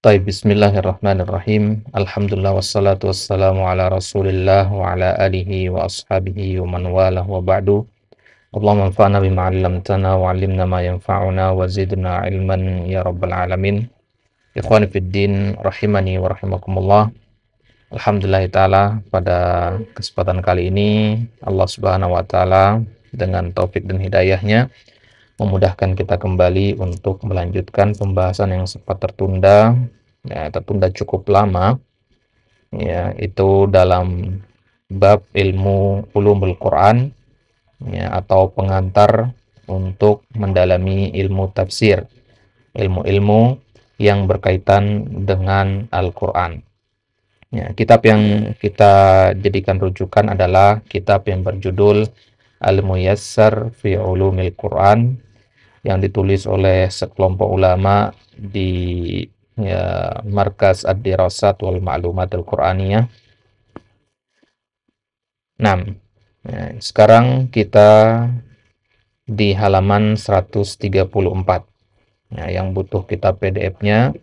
Bismillahirrahmanirrahim. Alhamdulillah wassalatu wassalamu ala Rasulillah wa ala alihi wa ashabihi wa man walah wa ba'du. Allahumma anfa'na bima 'allamtana wa 'allimna ma yanfa'una wa zidna ilman ya rabbal alamin. Ikhwani fid din rahimani wa rahimakumullah. Alhamdulillah taala pada kesempatan kali ini Allah Subhanahu wa taala dengan taufik dan hidayahnya memudahkan kita kembali untuk melanjutkan pembahasan yang sempat tertunda, ya, tertunda cukup lama, ya, itu dalam bab ilmu ulumul Quran, ya, atau pengantar untuk mendalami ilmu tafsir, ilmu-ilmu yang berkaitan dengan Al-Quran. Ya, kitab yang kita jadikan rujukan adalah kitab yang berjudul Al-Muyassar fi Ulumil Quran, yang ditulis oleh sekelompok ulama di, ya, Markas Ad-Dirasat wal Ma'lumat Al-Quraniyah. 6. Ya, sekarang kita di halaman 134. Ya, yang butuh kitab PDF-nya,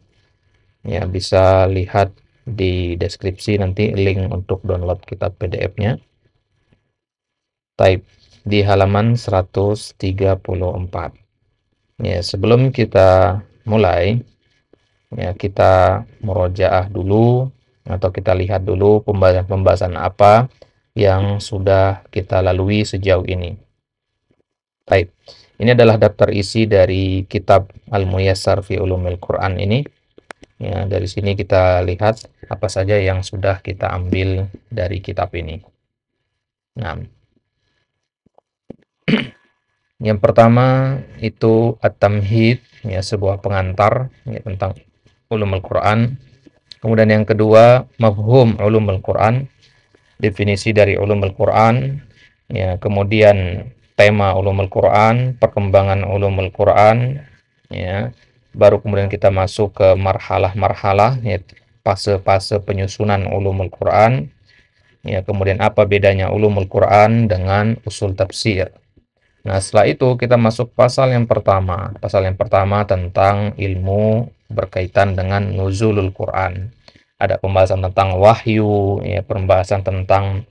ya, bisa lihat di deskripsi nanti link untuk download kitab PDF-nya. Type di halaman 134. Ya, sebelum kita mulai, ya, kita murojaah dulu atau kita lihat dulu pembahasan-pembahasan apa yang sudah kita lalui sejauh ini. Baik, ini adalah daftar isi dari kitab Al-Muyassar fi Ulumil Quran ini. Ya, dari sini kita lihat apa saja yang sudah kita ambil dari kitab ini. Nah, yang pertama itu At-Tamhid, ya, sebuah pengantar, ya, tentang ulumul Quran. Kemudian yang kedua, mafhum ulumul Quran, definisi dari ulumul Quran, ya, kemudian tema ulumul Quran, perkembangan ulumul Quran, ya. Baru kemudian kita masuk ke marhalah-marhalah, ya, fase-fase penyusunan ulumul Quran, ya, kemudian apa bedanya ulumul Quran dengan usul tafsir. Nah, setelah itu kita masuk pasal yang pertama. Pasal yang pertama tentang ilmu berkaitan dengan nuzulul Quran. Ada pembahasan tentang wahyu, ya, pembahasan tentang,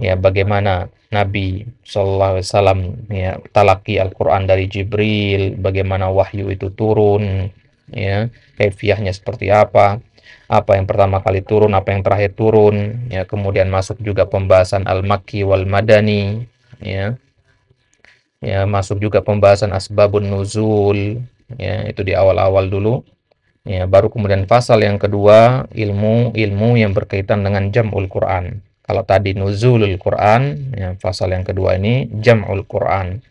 ya, bagaimana Nabi Shallallahu Alaihi Wasallam, ya, talaki Al-Quran dari Jibril, bagaimana wahyu itu turun, ya, kaifiahnya seperti apa yang pertama kali turun, apa yang terakhir turun, ya, kemudian masuk juga pembahasan Al-Makki wal Madani, ya. Ya, masuk juga pembahasan asbabun nuzul, ya, itu di awal-awal dulu. Ya, baru kemudian pasal yang kedua, ilmu-ilmu yang berkaitan dengan jam'ul Quran. Kalau tadi nuzulul Quran, ya, pasal yang kedua ini jam'ul Quran,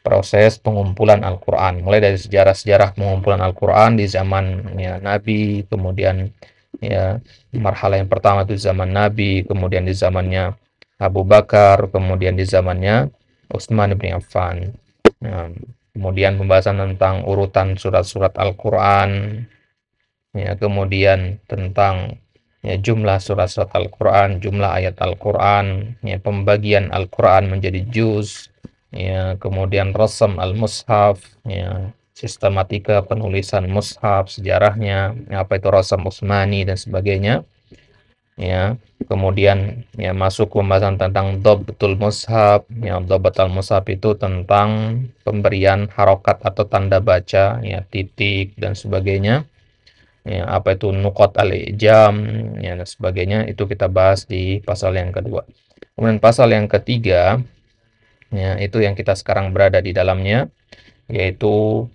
proses pengumpulan Al-Quran. Mulai dari sejarah-sejarah pengumpulan Al-Quran di zaman, ya, Nabi, kemudian, ya, marhalah yang pertama itu zaman Nabi, kemudian di zamannya Abu Bakar, kemudian di zamannya Utsman bin Affan. Nah, kemudian pembahasan tentang urutan surat-surat Al-Quran, ya, kemudian tentang, ya, jumlah surat-surat Al-Quran, jumlah ayat Al-Quran, ya, pembagian Al-Quran menjadi juz, ya, kemudian rasam al-mushaf, ya, sistematika penulisan mushaf, sejarahnya, ya, apa itu rasam Utsmani dan sebagainya, ya. Kemudian, ya, masuk pembahasan tentang dhabtul mushaf, ya, dhabtul mushaf itu tentang pemberian harokat atau tanda baca, ya, titik dan sebagainya, ya, apa itu nuqat al-ijam, ya, dan sebagainya, itu kita bahas di pasal yang kedua. Kemudian pasal yang ketiga, ya, itu yang kita sekarang berada di dalamnya, yaitu,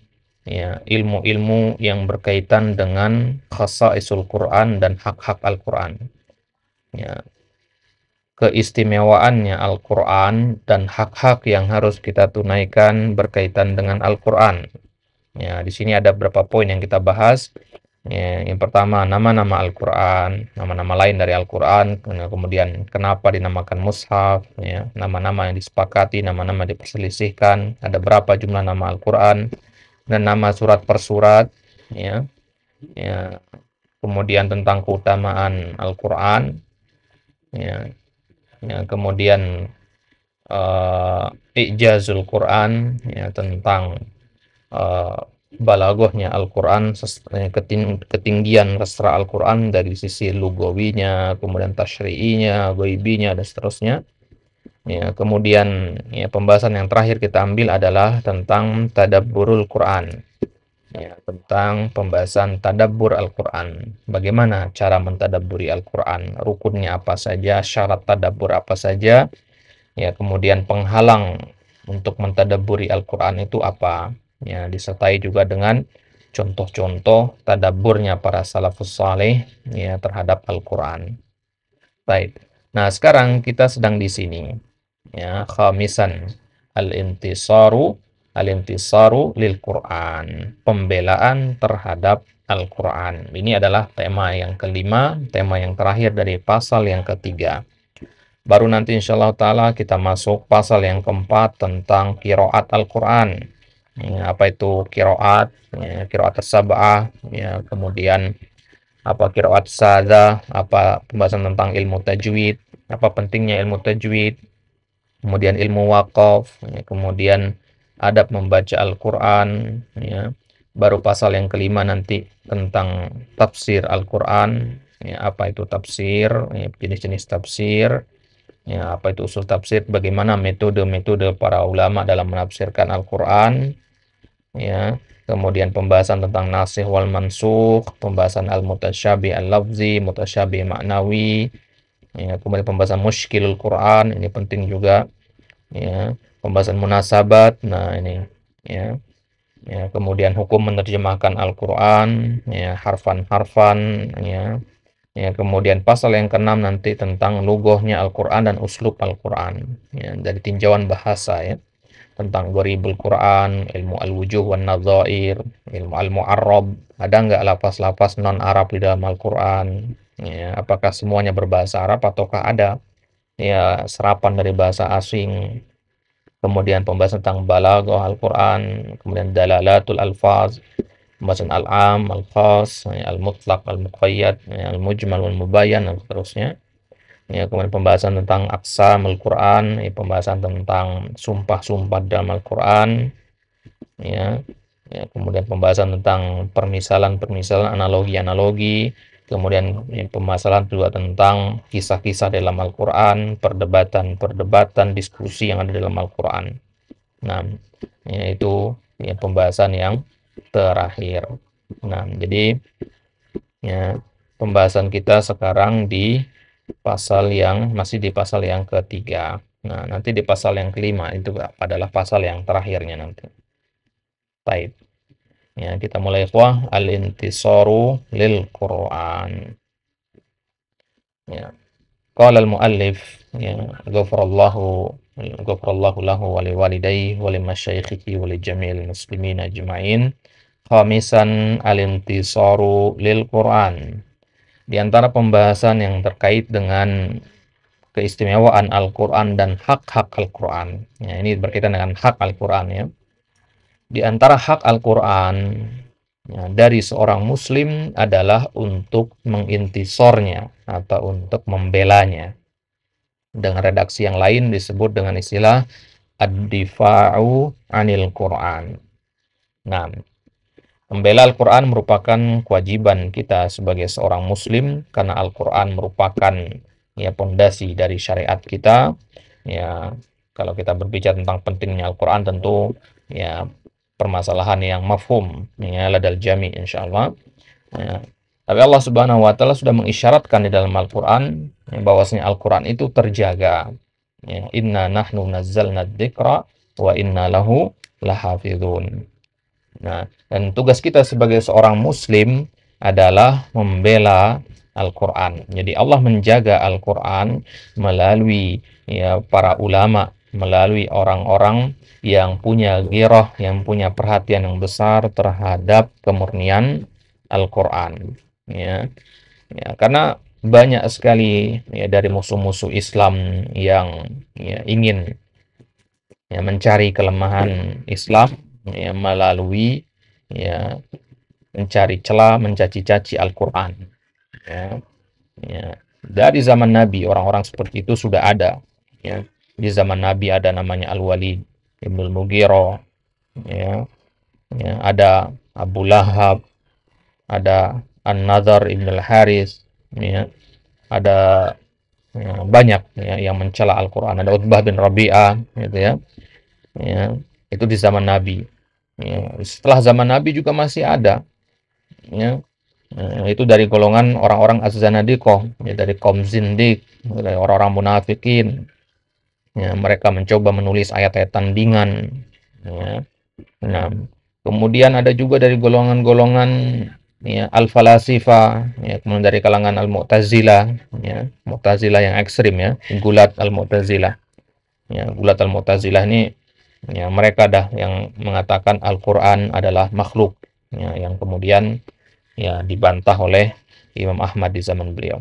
ya, ilmu-ilmu yang berkaitan dengan khasaisul Quran dan hak-hak Al-Quran, ya, keistimewaannya Al-Quran dan hak-hak yang harus kita tunaikan berkaitan dengan Al-Quran. Ya, di sini ada beberapa poin yang kita bahas. Ya, yang pertama, nama-nama Al-Quran, nama-nama lain dari Al-Quran, kemudian kenapa dinamakan mushaf, ya, nama-nama yang disepakati, nama-nama diperselisihkan, ada berapa jumlah nama Al-Quran, dan nama surat per surat, ya, ya, kemudian tentang keutamaan Al-Quran, ya, ya, kemudian Ijazul Quran, ya, tentang balaghahnya Al-Qur'an, ketinggian sastra Al-Qur'an dari sisi lugawinya, kemudian tasyri'inya, ghaibinya dan seterusnya. Ya, kemudian ya pembahasan yang terakhir kita ambil adalah tentang tadabburul Qur'an. Ya, tentang pembahasan tadabbur Al-Qur'an. Bagaimana cara mentadabburi Al-Qur'an? Rukunnya apa saja? Syarat tadabbur apa saja? Ya, kemudian penghalang untuk mentadabburi Al-Qur'an itu apa? Ya, disertai juga dengan contoh-contoh tadabburnya para salafus saleh ya terhadap Al-Qur'an. Baik. Nah, sekarang kita sedang di sini. Ya, khamisan al-intisaru lil Qur'an. Pembelaan terhadap Al-Qur'an. Ini adalah tema yang kelima, tema yang terakhir dari pasal yang ketiga. Baru nanti insyaallah taala kita masuk pasal yang keempat tentang qiraat Al-Qur'an. Ya, apa itu qiraat? Ya, qiraat as-sab'ah, ya, kemudian apa qiraat sadza, apa pembahasan tentang ilmu tajwid, apa pentingnya ilmu tajwid, kemudian ilmu waqaf, ya, kemudian adab membaca Al-Qur'an, ya. Baru pasal yang kelima nanti tentang tafsir Al-Qur'an, ya, apa itu tafsir, ya, jenis-jenis tafsir, ya, apa itu usul tafsir, bagaimana metode-metode para ulama dalam menafsirkan Al-Qur'an, ya. Kemudian pembahasan tentang nasikh wal mansukh, pembahasan al-mutasyabih al-lafzi, mutasyabih maknawi, ya, kemudian pembahasan musykilul Quran, ini penting juga, ya. Pembahasan munasabat, nah ini, ya. Ya, kemudian hukum menerjemahkan Al-Qur'an, ya, harfan-harfan, ya. Ya, kemudian pasal yang keenam nanti tentang lughahnya Al-Qur'an dan uslub Al-Qur'an, ya, dari tinjauan bahasa, ya, tentang gharibul Quran, ilmu al-wujuh wan nadzair, ilmu al-mu'arrab, ada nggak lafaz-lafaz non Arab di dalam Al-Qur'an? Ya, apakah semuanya berbahasa Arab ataukah ada ya serapan dari bahasa asing? Kemudian pembahasan tentang balaghah Al-Qur'an, kemudian dalalatul alfaz, pembahasan al-am, al-khas, ya, al-mutlaq, al-muqayyad, ya, al-mujmal wal mubayyan dan seterusnya. Ya, kemudian pembahasan tentang aqsam Al-Qur'an, ya, pembahasan tentang sumpah-sumpah dalam Al-Qur'an, ya. Ya, kemudian pembahasan tentang permisalan-permisalan, analogi-analogi, kemudian ya, pembahasan juga tentang kisah-kisah dalam Al-Qur'an, perdebatan-perdebatan, diskusi yang ada dalam Al-Qur'an. Nah, ya, itu ya pembahasan yang terakhir. Nah, jadi ya pembahasan kita sekarang di masih di pasal yang ketiga. Nah, nanti di pasal yang kelima itu adalah pasal yang terakhirnya nanti. Baik. Ya, kita mulai ikhwah al-intisaru lil Qur'an. Ya. Qala al-muallif ya ghafarallahu lahu wa liwalidayhi wa limasyaikhihi wa li jami'il muslimin ajma'in. Khamisan al-intisaru lil Qur'an. Di antara pembahasan yang terkait dengan keistimewaan Al-Quran dan hak-hak Al-Quran. Ya, ini berkaitan dengan hak Al-Quran ya. Di antara hak Al-Quran ya, dari seorang muslim adalah untuk mengintisornya atau untuk membelanya. Dengan redaksi yang lain disebut dengan istilah ad-difa'u anil Quran. Nah, membela Al-Quran merupakan kewajiban kita sebagai seorang muslim karena Al-Quran merupakan ya pondasi dari syariat kita. Ya, kalau kita berbicara tentang pentingnya Al-Quran tentu ya permasalahan yang mafhum ya ladal jami insyaallah. Ya. Tapi Allah Subhanahu wa taala sudah mengisyaratkan di dalam Al-Quran ya, bahwasanya Al-Quran itu terjaga. Ya, inna nahnu nazzalna dzikra wa inna lahu lahafizun. Nah, dan tugas kita sebagai seorang muslim adalah membela Al-Quran. Jadi Allah menjaga Al-Quran melalui ya para ulama, melalui orang-orang yang punya ghirah, yang punya perhatian yang besar terhadap kemurnian Al-Quran. Ya, ya, karena banyak sekali ya dari musuh-musuh Islam yang ya, ingin ya, mencari kelemahan Islam ya, melalui ya mencari celah, mencaci-caci Al-Quran. Ya, ya. Dari zaman Nabi orang-orang seperti itu sudah ada. Ya. Di zaman Nabi ada namanya Al-Walid Ibnul Mughirah. Ya. Ya. Ada Abu Lahab, ada An-Nadhr ibn al-Haris, ya, ada banyak ya, yang mencela Al-Quran. Ada Utbah bin Rabi'ah, gitu ya. Ya, itu di zaman Nabi. Ya, setelah zaman Nabi juga masih ada. Ya, itu dari golongan orang-orang Az-Zanadiqah, ya, dari kaum Zindik, dari orang-orang munafikin. Ya, mereka mencoba menulis ayat-ayat tandingan. Ya. Nah, kemudian ada juga dari golongan-golongan ya, al-falasifah, ya, kemudian dari kalangan al-Mu'tazilah, ya, Mu'tazilah yang ekstrim ya, gulat al-Mu'tazilah. Ya, gulat al-Mu'tazilah ini ya, mereka dah yang mengatakan Al-Qur'an adalah makhluk, ya, yang kemudian ya dibantah oleh Imam Ahmad di zaman beliau.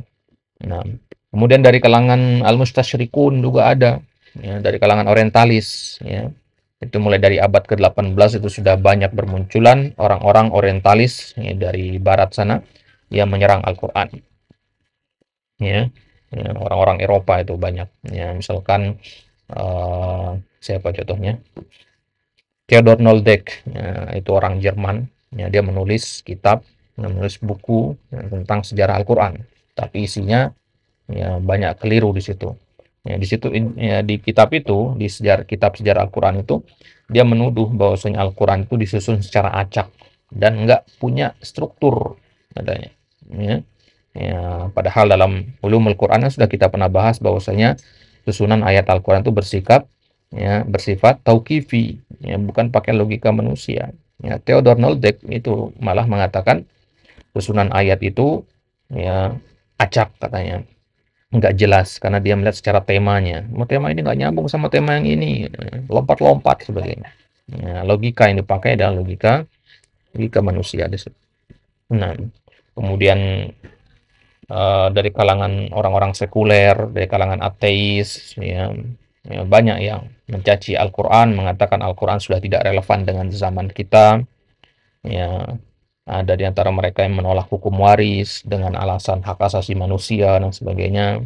Nah, kemudian dari kalangan al-mustasyrikun juga ada, ya, dari kalangan orientalis, ya. Itu mulai dari abad ke-18 itu sudah banyak bermunculan orang-orang orientalis ya, dari barat sana yang menyerang Al-Qur'an. Ya. Ya, orang-orang Eropa itu banyak. Ya, misalkan siapa contohnya? Theodor Noldek, ya, itu orang Jerman. Ya, dia menulis kitab, menulis buku ya, tentang sejarah Al-Qur'an. Tapi isinya ya banyak keliru di situ. Ya, di situ ya, di kitab itu, di kitab sejarah Al-Qur'an itu dia menuduh bahwasanya Al-Qur'an itu disusun secara acak dan enggak punya struktur katanya. Ya. Ya, padahal dalam ulumul Qur'an sudah kita pernah bahas bahwasanya susunan ayat Al-Qur'an itu bersifat tauqifi, ya, bukan pakai logika manusia. Ya, Theodor Noldek itu malah mengatakan susunan ayat itu ya acak katanya, nggak jelas karena dia melihat secara temanya. Tema ini nggak nyambung sama tema yang ini, lompat-lompat sebagainya. Ya, logika yang dipakai adalah logika manusia di situ. Nah, kemudian dari kalangan orang-orang sekuler, dari kalangan ateis, ya, ya banyak yang mencaci Al-Quran, mengatakan Al-Quran sudah tidak relevan dengan zaman kita. Ya, ada di antara mereka yang menolak hukum waris dengan alasan hak asasi manusia dan sebagainya.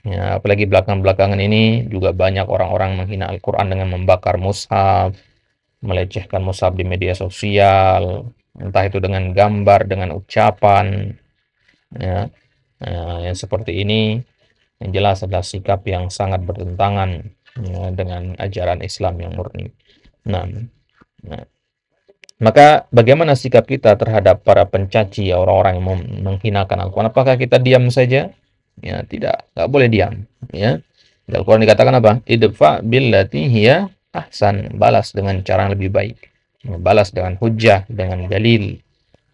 Ya, apalagi belakangan-belakangan ini juga banyak orang-orang menghina Al-Quran dengan membakar mushaf, melecehkan mushaf di media sosial, entah itu dengan gambar, dengan ucapan. Ya, yang seperti ini yang jelas adalah sikap yang sangat bertentangan ya, dengan ajaran Islam yang murni. Nah, nah, maka bagaimana sikap kita terhadap para pencaci ya, orang-orang yang menghinakan Al-Quran? Apakah kita diam saja? Ya, tidak, nggak boleh diam. Ya, di Al-Quran dikatakan apa? Idfa billati hiya ahsan, balas dengan cara yang lebih baik. Ya, balas dengan hujjah, dengan dalil.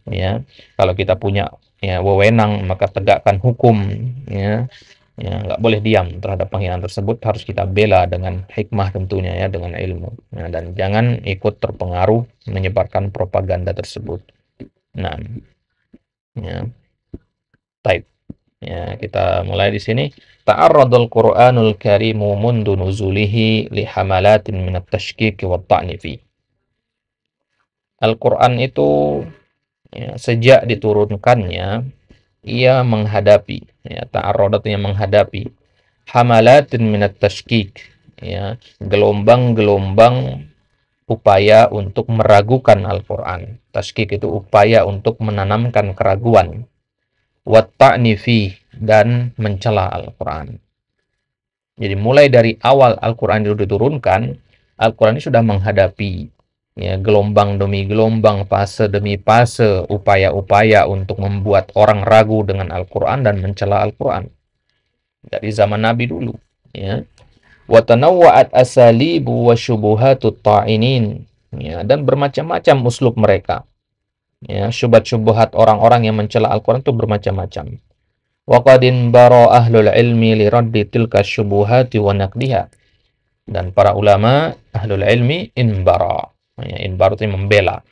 Ya, kalau kita punya ya wewenang maka tegakkan hukum. Ya, ya nggak boleh diam terhadap penghinaan tersebut, harus kita bela dengan hikmah tentunya ya, dengan ilmu ya, dan jangan ikut terpengaruh menyebarkan propaganda tersebut. Nah, ya, baik ya, kita mulai di sini. Ta'arradul Qur'anul Karimu mundu nuzulihi li hamalatin minat tashkik wa ta'ni fi. Al-Quran itu ya, sejak diturunkannya ia menghadapi ya, ta'arradatnya menghadapi hamalatin minat tashkik, ya, gelombang-gelombang upaya untuk meragukan Al-Quran. Tashkik itu upaya untuk menanamkan keraguan, wa ta'ni fi, dan mencela Al-Quran. Jadi mulai dari awal Al-Quran itu diturunkan, Al-Quran ini sudah menghadapi ya, gelombang demi gelombang, fase demi fase, upaya-upaya untuk membuat orang ragu dengan Al-Quran dan mencela Al-Quran. Dari zaman Nabi dulu. Ya. Wa tanawwa'at asalibu wa syubuhatut ta'inin. Ya, dan bermacam-macam uslub mereka. Ya, syubhat-syubhat orang-orang yang mencela Al-Quran itu bermacam-macam. Wa qadin bara ahlul ilmi li raddi tilka syubuhati wa naqdiha. Dan para ulama ahlul ilmi inbara. Ya, inbara itu membela.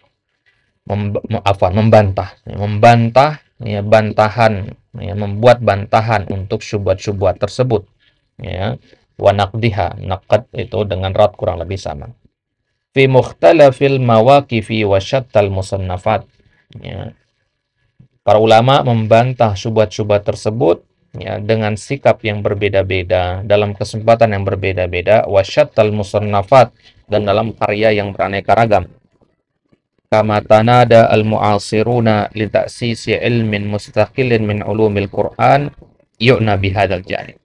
Membantah. Membantah ya, bantahan, ya, membuat bantahan untuk syubhat-syubhat tersebut. Ya, wa naqdiha, naqad itu dengan rad kurang lebih sama. Fi mukhtalafil mawaqifi wa syattal musannafat. Ya, para ulama membantah syubhat-syubhat tersebut ya, dengan sikap yang berbeda-beda, dalam kesempatan yang berbeda-beda, wa syattal musannafat, dan dalam karya yang beraneka ragam. kama tanada al-mu'asiruna li ta'sisi ilmin mustaqilin min ulumil Qur'an yu'na bihadzal janib.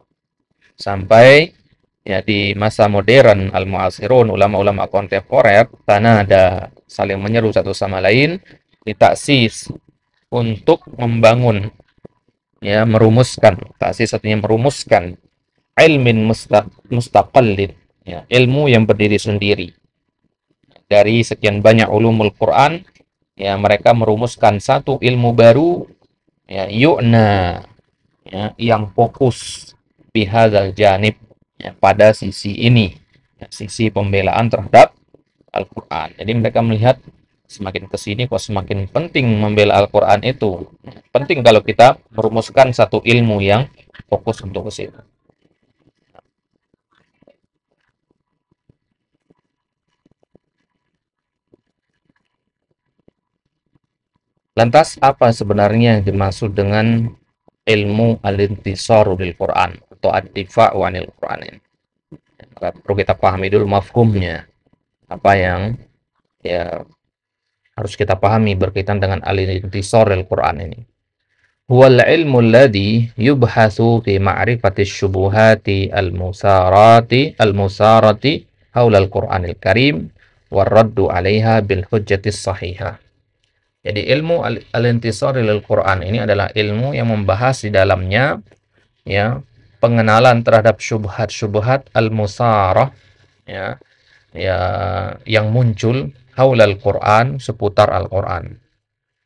Sampai ya di masa modern al-mu'asirun, ulama-ulama kontemporer, tanada saling menyeru satu sama lain li ta'sis, untuk membangun, ya, merumuskan, taksis artinya merumuskan, ilmin mustaqallid, ya, ilmu yang berdiri sendiri dari sekian banyak ulumul Quran. Ya, mereka merumuskan satu ilmu baru, ya, yu'na, ya, yang fokus bihadzal janib, ya, pada sisi ini, ya, sisi pembelaan terhadap Al-Quran. Jadi mereka melihat semakin kesini kok semakin penting membela Al-Quran itu. Penting kalau kita merumuskan satu ilmu yang fokus untuk ke situ. Lantas apa sebenarnya yang dimaksud dengan ilmu al-intisaru lil Quran atau ad-difa'u anil Quran ini? Perlu kita pahami dulu mafhumnya. Apa yang, ya, harus kita pahami berkaitan dengan al-intisar lil Quran ini. Huwal ilmu alladhi yubhatsu fi ma'rifati syubuhati al-musarati haula al-Qur'anil Karim warraddu 'alaiha bil hujjatis sahihah. Jadi ilmu al-intisar lil Quran ini adalah ilmu yang membahas di dalamnya, ya, pengenalan terhadap syubhat-syubhat al-musarah, ya, ya, yang muncul haulal Quran, seputar Al-Quran.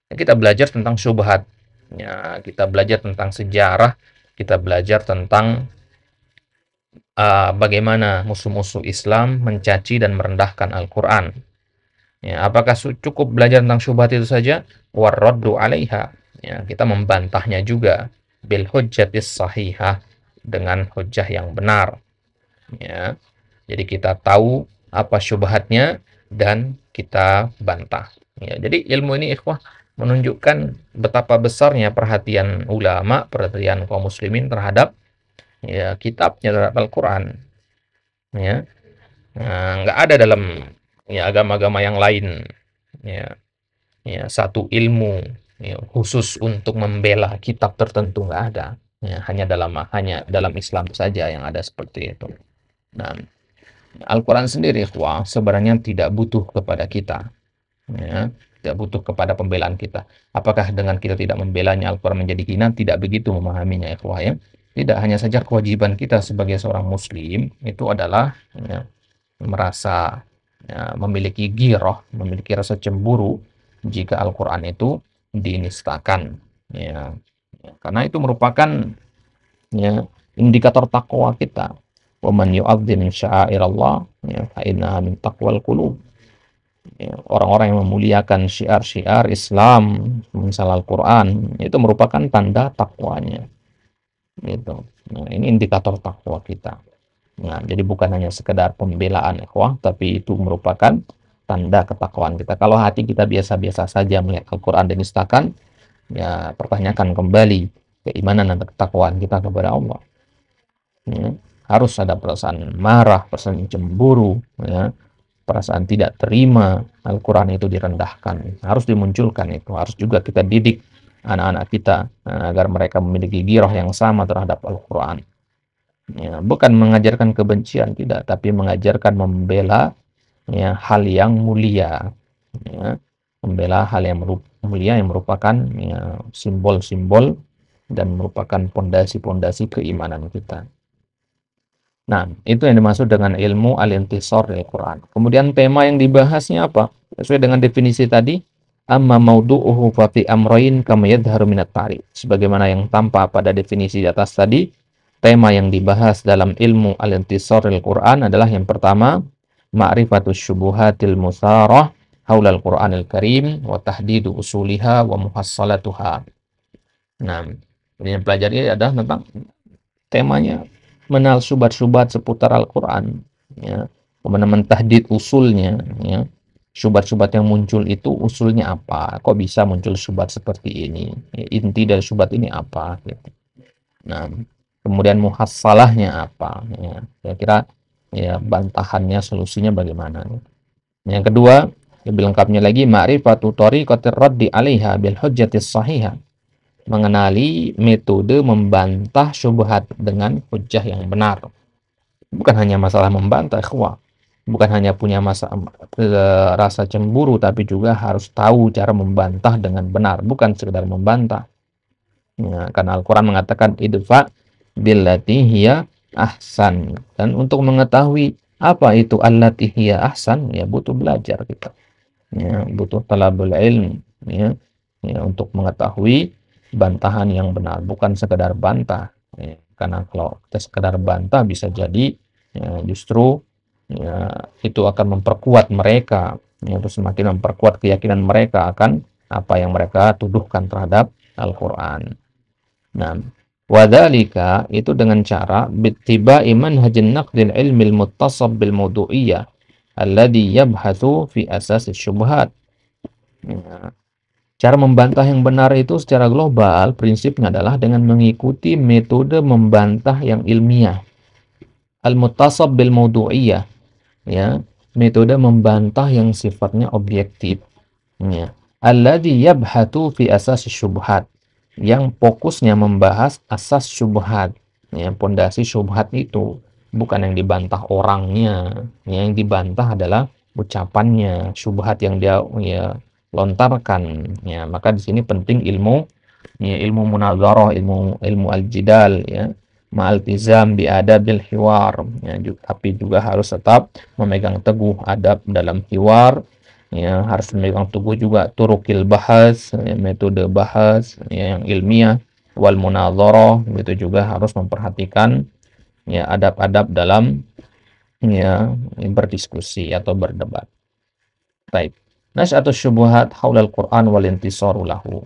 Kita belajar tentang syubhat, ya, kita belajar tentang sejarah, kita belajar tentang bagaimana musuh-musuh Islam mencaci dan merendahkan Al-Quran. Ya, apakah cukup belajar tentang syubhat itu saja? Warraddu 'alaiha. Ya, kita membantahnya juga bil hujjatis sahihah, dengan hujjah yang benar. Ya. Jadi kita tahu apa syubhatnya dan kita bantah. Ya, jadi ilmu ini, ikhwah, menunjukkan betapa besarnya perhatian ulama, perhatian kaum muslimin terhadap, ya, kitabnya, terhadap Al-Quran. Ya. Nah, nggak ada dalam, ya, agama-agama yang lain, ya, ya, satu ilmu, ya, khusus untuk membela kitab tertentu, nggak ada. Ya, hanya dalam Islam saja yang ada seperti itu. Nah, Al-Quran sendiri, ikhwah, sebenarnya tidak butuh kepada kita, ya, tidak butuh kepada pembelaan kita. Apakah dengan kita tidak membelanya Al-Quran menjadi hina? Tidak begitu memahaminya, ikhwah, ya. Tidak, hanya saja kewajiban kita sebagai seorang muslim itu adalah, ya, merasa, ya, memiliki ghirah, memiliki rasa cemburu jika Al-Quran itu dinistakan, ya. Karena itu merupakan, ya, indikator takwa kita. Wa man yu'azzim sya'airallah, ya, fa innaha min taqwal qulub. Ya, orang-orang yang memuliakan syiar-syiar Islam, misal Al-Quran, itu merupakan tanda takwanya. Gitu. Nah, ini indikator takwa kita. Nah, jadi bukan hanya sekedar pembelaan, ikhwah, tapi itu merupakan tanda ketakwaan kita. Kalau hati kita biasa-biasa saja melihat Al-Quran dan nistakan, ya, pertanyakan kembali keimanan dan ketakwaan kita kepada Allah. Ya, harus ada perasaan marah, perasaan cemburu, ya, perasaan tidak terima Al-Quran itu direndahkan. Harus dimunculkan itu. Harus juga kita didik anak-anak kita, agar mereka memiliki ghirah yang sama terhadap Al-Quran. Ya, bukan mengajarkan kebencian, tidak, tapi mengajarkan membela, ya, hal yang mulia, ya, membela hal yang mulia yang merupakan, ya, simbol-simbol dan merupakan pondasi-pondasi keimanan kita. Nah, itu yang dimaksud dengan ilmu al-intisar dari Quran. Kemudian tema yang dibahasnya apa? Sesuai dengan definisi tadi, amma maudu'uhu fa fi amrayn kama yadhharu minat ta'rif. Sebagaimana yang tampak pada definisi di atas tadi, tema yang dibahas dalam ilmu al-intisar dari Quran adalah yang pertama, ma'rifatus syubuhatil musarah haulal Qur'anil Karim wa tahdidu usuliha wa muhassalatuha. Nah, ini yang pelajari adalah tentang temanya mengenal syubhat-syubhat seputar Al-Quran, ya, kemudian mentahdid usulnya, ya, syubhat-syubhat yang muncul itu usulnya apa, kok bisa muncul syubhat seperti ini, ya, inti dari syubhat ini apa, gitu. Nah, kemudian muhassalahnya apa, ya, kira-kira, ya, bantahannya, solusinya bagaimana, ya. Yang kedua, Lebih lengkapnya lagi, ma'rifatu thariqatir raddi 'alaiha bil hujjatis shahihah. Mengenali metode membantah syubhat dengan hujjah yang benar. Bukan hanya masalah membantah, ikhwah. Bukan hanya punya rasa cemburu, tapi juga harus tahu cara membantah dengan benar, bukan sekedar membantah. Ya, karena Al-Quran mengatakan idfa billati hiya ahsan. Dan untuk mengetahui apa itu allati hiya ahsan, ya butuh belajar kita. Ya, butuh talabul ilm, ya, untuk mengetahui bantahan yang benar, bukan sekedar bantah. Ya, karena kalau kita sekedar bantah bisa jadi ya, justru ya, itu akan memperkuat mereka, ya, terus semakin memperkuat keyakinan mereka akan apa yang mereka tuduhkan terhadap Al-Quran. Nah, wadhalika itu dengan cara bittiba'i manhajin naqdil ilmil muttasab bil mawdu'iyyah alladhi yabhathu fi asas syubhat. Ya. Cara membantah yang benar itu secara global prinsipnya adalah dengan mengikuti metode membantah yang ilmiah. Al-muttasab bil mawdu'iyyah, ya, metode membantah yang sifatnya objektif, ya. Alladhi yabhatu fi asas syubhat, yang fokusnya membahas asas syubhat, ya, pondasi syubhat itu bukan yang dibantah orangnya, yang dibantah adalah ucapannya, syubhat yang dia ya lontarkan, ya. Maka di sini penting ilmu, ya, ilmu munazarah, ilmu al-jidal, ya, ma'altizam bi adabil hiwar, ya, tapi juga harus tetap memegang teguh adab dalam hiwar, ya, harus memegang teguh juga turukil bahas, ya, metode bahas, ya, yang ilmiah, wal munazarah, itu juga harus memperhatikan ya adab-adab dalam ya berdiskusi atau berdebat. Baik. Nas'atu syubuhat haulal Qur'an wal intisaru lahu.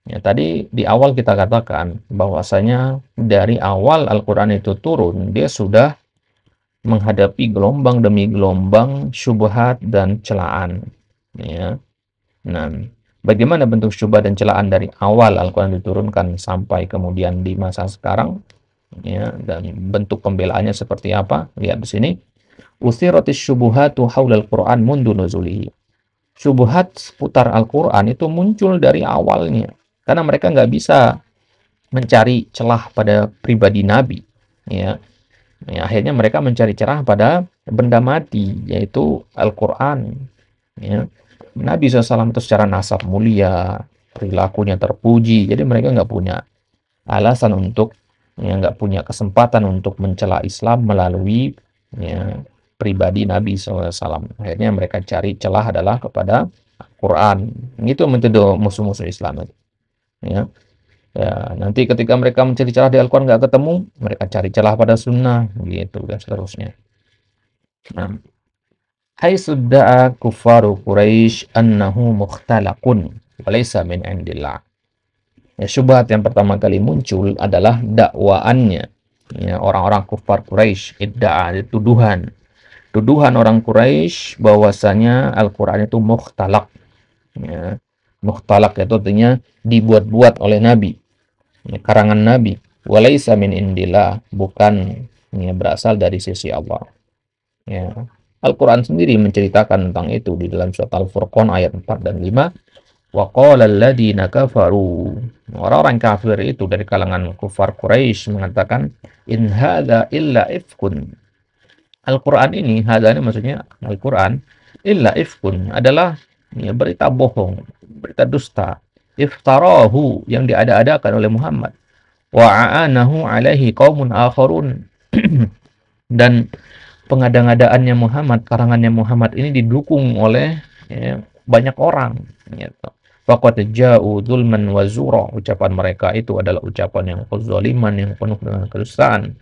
Ya, tadi di awal kita katakan bahwasanya dari awal Al-Quran itu turun, dia sudah menghadapi gelombang demi gelombang syubhat dan celaan. Ya. Nah, bagaimana bentuk syubhat dan celaan dari awal Al-Quran diturunkan sampai kemudian di masa sekarang? Ya, dan bentuk pembelaannya seperti apa? Lihat di sini. Uthiratis syubuhatu haulal Quran mundu nuzulihi. Syubhat seputar Al-Quran itu muncul dari awalnya. Karena mereka nggak bisa mencari celah pada pribadi Nabi. Ya. Ya, akhirnya mereka mencari celah pada benda mati, yaitu Al-Quran. Ya. Nabi SAW itu secara nasab mulia, perilakunya terpuji, jadi mereka nggak punya alasan untuk, ya, nggak punya kesempatan untuk mencela Islam melalui ya, pribadi Nabi SAW. Akhirnya mereka cari celah adalah kepada Al-Quran. Itu metode musuh-musuh Islam. Ya. Ya, nanti ketika mereka mencari celah di Al-Quran nggak ketemu, mereka cari celah pada sunnah, gitu dan seterusnya. Nah, hai sudda'a kufaru Quraisy annahu mukhtalaqun walaysa min indillah. Ya, syubhat yang pertama kali muncul adalah dakwaannya, ya, orang-orang kufar Quraisy, idda'a, tuduhan orang Quraisy bahwasanya Al-Quran itu mukhtalaq. Ya. Mukhtalaq itu artinya dibuat-buat oleh Nabi, ya, karangan Nabi. Walaysa min indillah, bukan ya, berasal dari sisi Allah. Ya. Al-Quran sendiri menceritakan tentang itu di dalam surat Al-Furqan ayat 4 dan 5. Wa qala alladziina kafaru, orang-orang kafir itu dari kalangan kufar Quraisy mengatakan, in hadza illa ifkun. Al-Quran ini, hadza ini maksudnya Al-Quran, illa ifkun adalah ya, berita bohong, berita dusta, iftarahu yang diada-adakan oleh Muhammad, wa a'anahu alaihi qaumun akharun dan pengada-ngadaannya Muhammad, karangannya Muhammad ini didukung oleh ya, banyak orang, gitu. Faqad ja'u dzulman wa zura, ucapan mereka itu adalah ucapan yang kezaliman, yang penuh dengan kedustaan.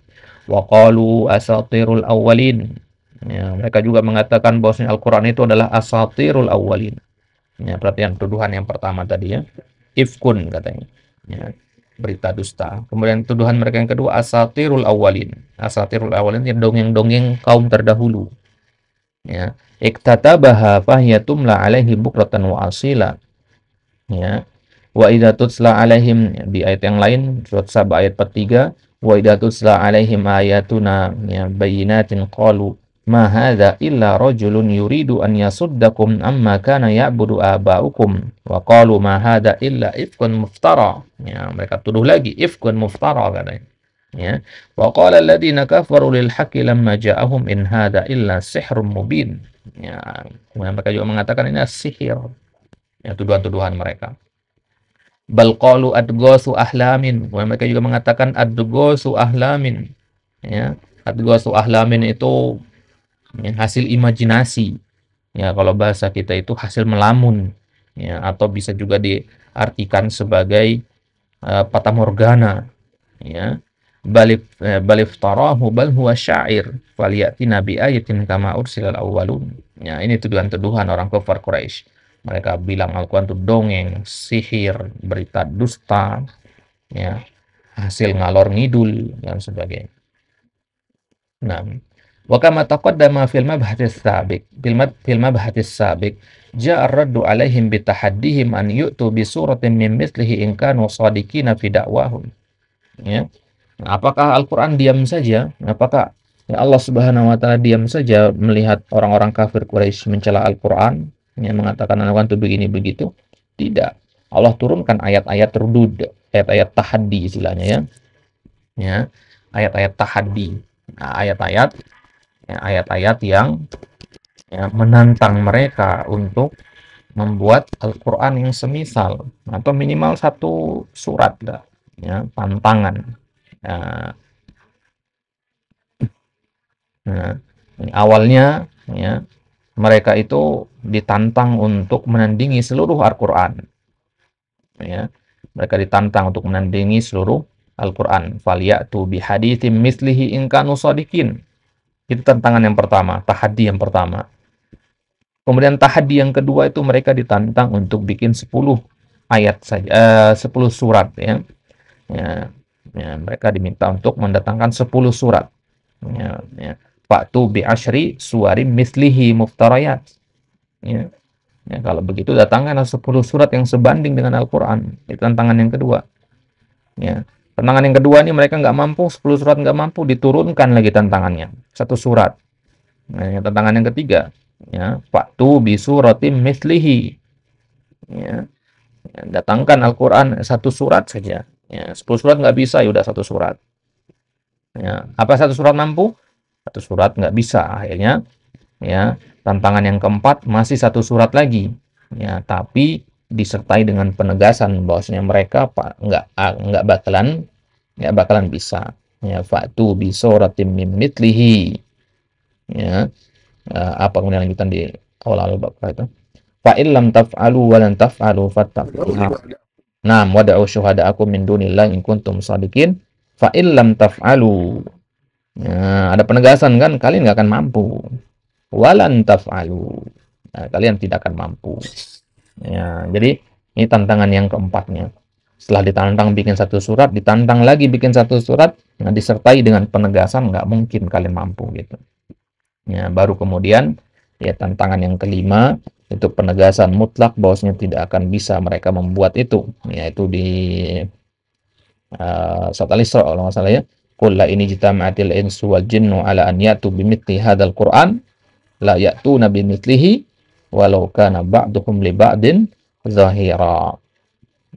Wa qalu asatirul awwalin, ya, mereka juga mengatakan bahwasanya Al-Quran itu adalah asatirul awwalin. Ya, perhatian tuduhan yang pertama tadi, ya, ifkun katanya, ya, berita dusta. Kemudian tuduhan mereka yang kedua asatirul awwalin. Asatirul awwalin itu dongeng-dongeng kaum terdahulu. Ya, iktatabaha fahiyatumla alaihi bukratan wa asila. Ya, wa idza tutla alaihim, di ayat yang lain surat Saba ayat 43, wa idza tutla alaihim ayatuna ya bayyinatin qalu ma hadza illa rajulun yuridu an yasuddakum amma kana ya'budu aba'ukum wa qalu ma hadza illa ifkun muftara. Ya, mereka tuduh lagi ifkun muftara katanya. Ya. Wa qala alladziina kafaru lil haqqi lamma ja'ahum in hadza illa sihrun mubin. Ya, mereka juga mengatakan ini sihir. Ya, tuduhan-tuduhan mereka. Bal qalu adghasu ahlamin. Mereka juga mengatakan adghasu ahlamin. Ya, adghasu ahlamin itu ya, hasil imajinasi. Ya, kalau bahasa kita itu hasil melamun. Ya, atau bisa juga diartikan sebagai fata morgana. Ya. Balif tarahu bal huwa syair falyatina bi ayatin kama ursilal awwalun. Ya, ini tuduhan-tuduhan orang kafir Quraisy. Mereka bilang Al-Quran itu dongeng, sihir, berita dusta, ya, hasil ngalor ngidul dan sebagainya. Nah, wa kama taqaddama fil mabhatis sabiq ja'a ar-raddu 'alaihim bi tahaddihim an yu'tu bi suratin min mithlihi in kanu shadiqina fi da'wahum. Ya. Apakah Al-Quran diam saja? Apakah ya Allah Subhanahu wa taala diam saja melihat orang-orang kafir Quraisy mencela Al-Quran, yang mengatakan Al-Quran itu begini begitu? Tidak. Allah turunkan ayat-ayat rudud, ayat-ayat tahaddi istilahnya ya. Ya, ayat-ayat tahaddi. Nah, ayat-ayat yang ya, menantang mereka untuk membuat Al-Quran yang semisal atau minimal satu surat lah, ya, tantangan. Nah, awalnya ya, mereka itu ditantang untuk menandingi seluruh Al-Quran. Ya, mereka ditantang untuk menandingi seluruh Al-Quran. Falyatu bihaditsim mislihi in kanu shadiqin. Itu tantangan yang pertama, tahaddi yang pertama. Kemudian tahaddi yang kedua itu mereka ditantang untuk bikin 10 ayat saja, 10 surat ya. Ya, mereka diminta untuk mendatangkan 10 surat. Ya. Fa'tu bi asyri suwarim mislihi muftarayat. Ya. Ya, kalau begitu datangkanlah 10 surat yang sebanding dengan Al-Quran. Itu tantangan yang kedua. Ya. Tantangan yang kedua ini mereka nggak mampu, 10 surat nggak mampu, diturunkan lagi tantangannya. 1 surat. Nah, tantangan yang ketiga. Ya. Fa'tu bi suratim mislihi. Ya. Ya, datangkan Al-Quran 1 surat saja. Ya, 10 surat nggak bisa, ya udah 1 surat. Ya, apa 1 surat mampu? 1 surat nggak bisa. Akhirnya, ya, tantangan yang keempat masih 1 surat lagi. Ya, tapi disertai dengan penegasan bahwasanya mereka nggak bakalan bisa. Ya, fa'tu bi suratim min mithlihi. Ya, apa kemudian lanjutan di awal Al-Baqarah itu? Fa illam taf'alu wa lan taf'alu fattaqu. Nah, wada'u syuhada'akum min dunillahi in kuntum shadiqin fa illam taf'alu. Nah, ada penegasan kan, kalian nggak akan mampu. Walan taf'alu. Nah, kalian tidak akan mampu. Ya, jadi ini tantangan yang keempatnya. Setelah ditantang bikin 1 surat, ditantang lagi bikin 1 surat, nah, disertai dengan penegasan nggak mungkin kalian mampu gitu. Ya, baru kemudian ya tantangan yang kelima itu penegasan mutlak bahwasanya tidak akan bisa mereka membuat itu, yaitu di surat Al-Isra kalau nggak salah ya. Qul la ini jitama'atil insu wal jinnu ala an ya'tu bimithli hadzal Qur'an la ya'tuna bimithlihi walau kana ba'duhum li ba'din zahira.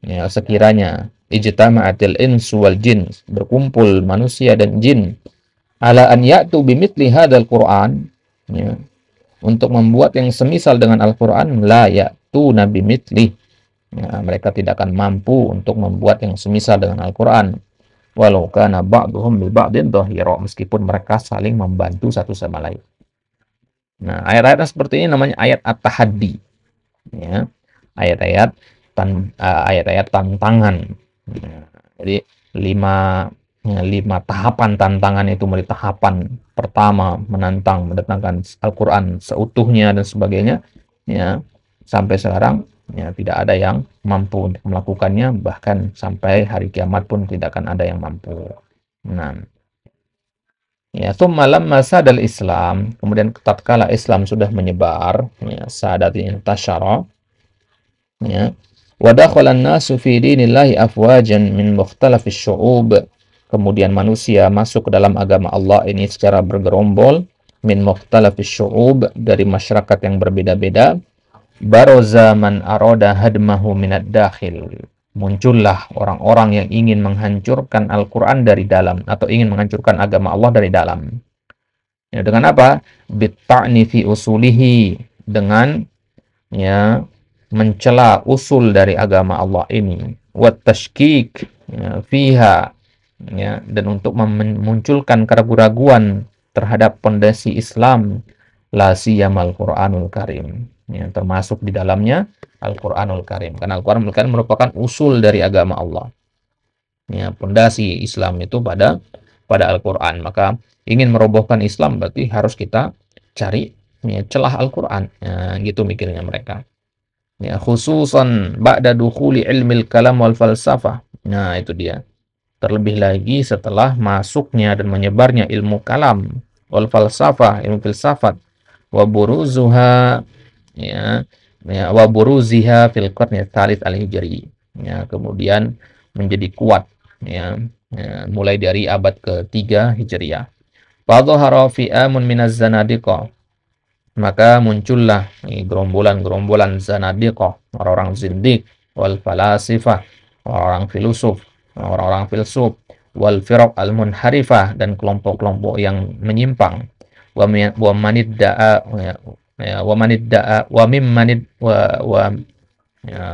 Ya, sekiranya ijtama'atil insu wal jin, berkumpul manusia dan jin, ala an ya'tu bimithli hadzal Qur'an, ya, untuk membuat yang semisal dengan Al-Quran, la ya'tu nabi mitli. Ya, mereka tidak akan mampu untuk membuat yang semisal dengan Al-Quran. Walau kana ba'duhum li ba'din dhahira, meskipun mereka saling membantu satu sama lain. Nah, ayat-ayat seperti ini namanya ayat at-tahaddi. Ya, ayat-ayat tantangan. Ya, jadi 5 tahapan tantangan itu, mulai tahapan pertama mendatangkan Al-Quran seutuhnya dan sebagainya, ya, sampai sekarang ya tidak ada yang mampu untuk melakukannya, bahkan sampai hari kiamat pun tidak akan ada yang mampu. Nah, ya, tsumma lamma sadal Islam, kemudian tatkala Islam sudah menyebar, ya, sadatin tasyara, ya, wa dakhala an-nasu fi dinillahi afwajan min mukhtalafish syu'ub. Kemudian manusia masuk ke dalam agama Allah ini secara bergerombol min mukhtalafis syu'ub, dari masyarakat yang berbeda-beda. Baroza man aroda hadmahu minad dakhil, muncullah orang-orang yang ingin menghancurkan Al-Quran dari dalam, atau ingin menghancurkan agama Allah dari dalam. Ya, dengan apa? Bitta'ni fi usulihi, dengan ya mencela usul dari agama Allah ini, wat tashkik ya, fiha, ya, dan untuk memunculkan keraguan-raguan terhadap pondasi Islam, la siyamal Qur'anul Karim, ya, termasuk di dalamnya Al-Qur'anul Karim, karena Al-Qur'anul Karim merupakan usul dari agama Allah, ya, pondasi Islam itu pada Al-Qur'an. Maka ingin merobohkan Islam berarti harus kita cari ya, celah Al-Qur'an, ya, gitu mikirnya mereka, ya, khususan ba'da dukhuli ilmil kalam wal falsafah. Nah, itu dia. Terlebih lagi setelah masuknya dan menyebarnya ilmu kalam wal falsafah, ilmu filsafat, wa buruzuha, ya, ya, wa buruziha fil qarni tsalits al-hijri, ya, kemudian menjadi kuat, ya, ya, mulai dari abad ke-3 Hijriah. Fa dhahara fi'amun minaz zanadiqah, maka muncullah gerombolan-gerombolan zanadiqah, orang-orang zindik, wal falasifah, orang-orang filosof, orang-orang filsuf, wal firaq al munharifah, dan kelompok-kelompok yang menyimpang, wa manidda'a, wa manidda'a wa mimmanid wa ya,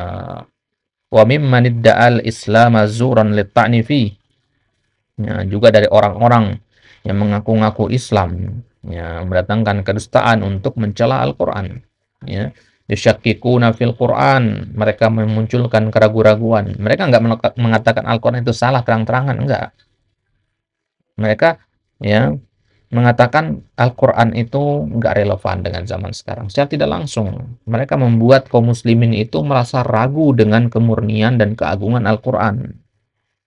wa mimmanidda'a al islam azuran lit-ta'ni fi, ya, juga dari orang-orang yang mengaku-ngaku Islam, ya, mendatangkan kedustaan untuk mencela Al-Quran, ya, yusyakkikuna fil Quran, mereka memunculkan keraguan-raguan. Mereka enggak mengatakan Al-Quran itu salah terang-terangan, enggak. Mereka ya mengatakan Al-Quran itu enggak relevan dengan zaman sekarang. Secara tidak langsung mereka membuat kaum muslimin itu merasa ragu dengan kemurnian dan keagungan Al-Quran,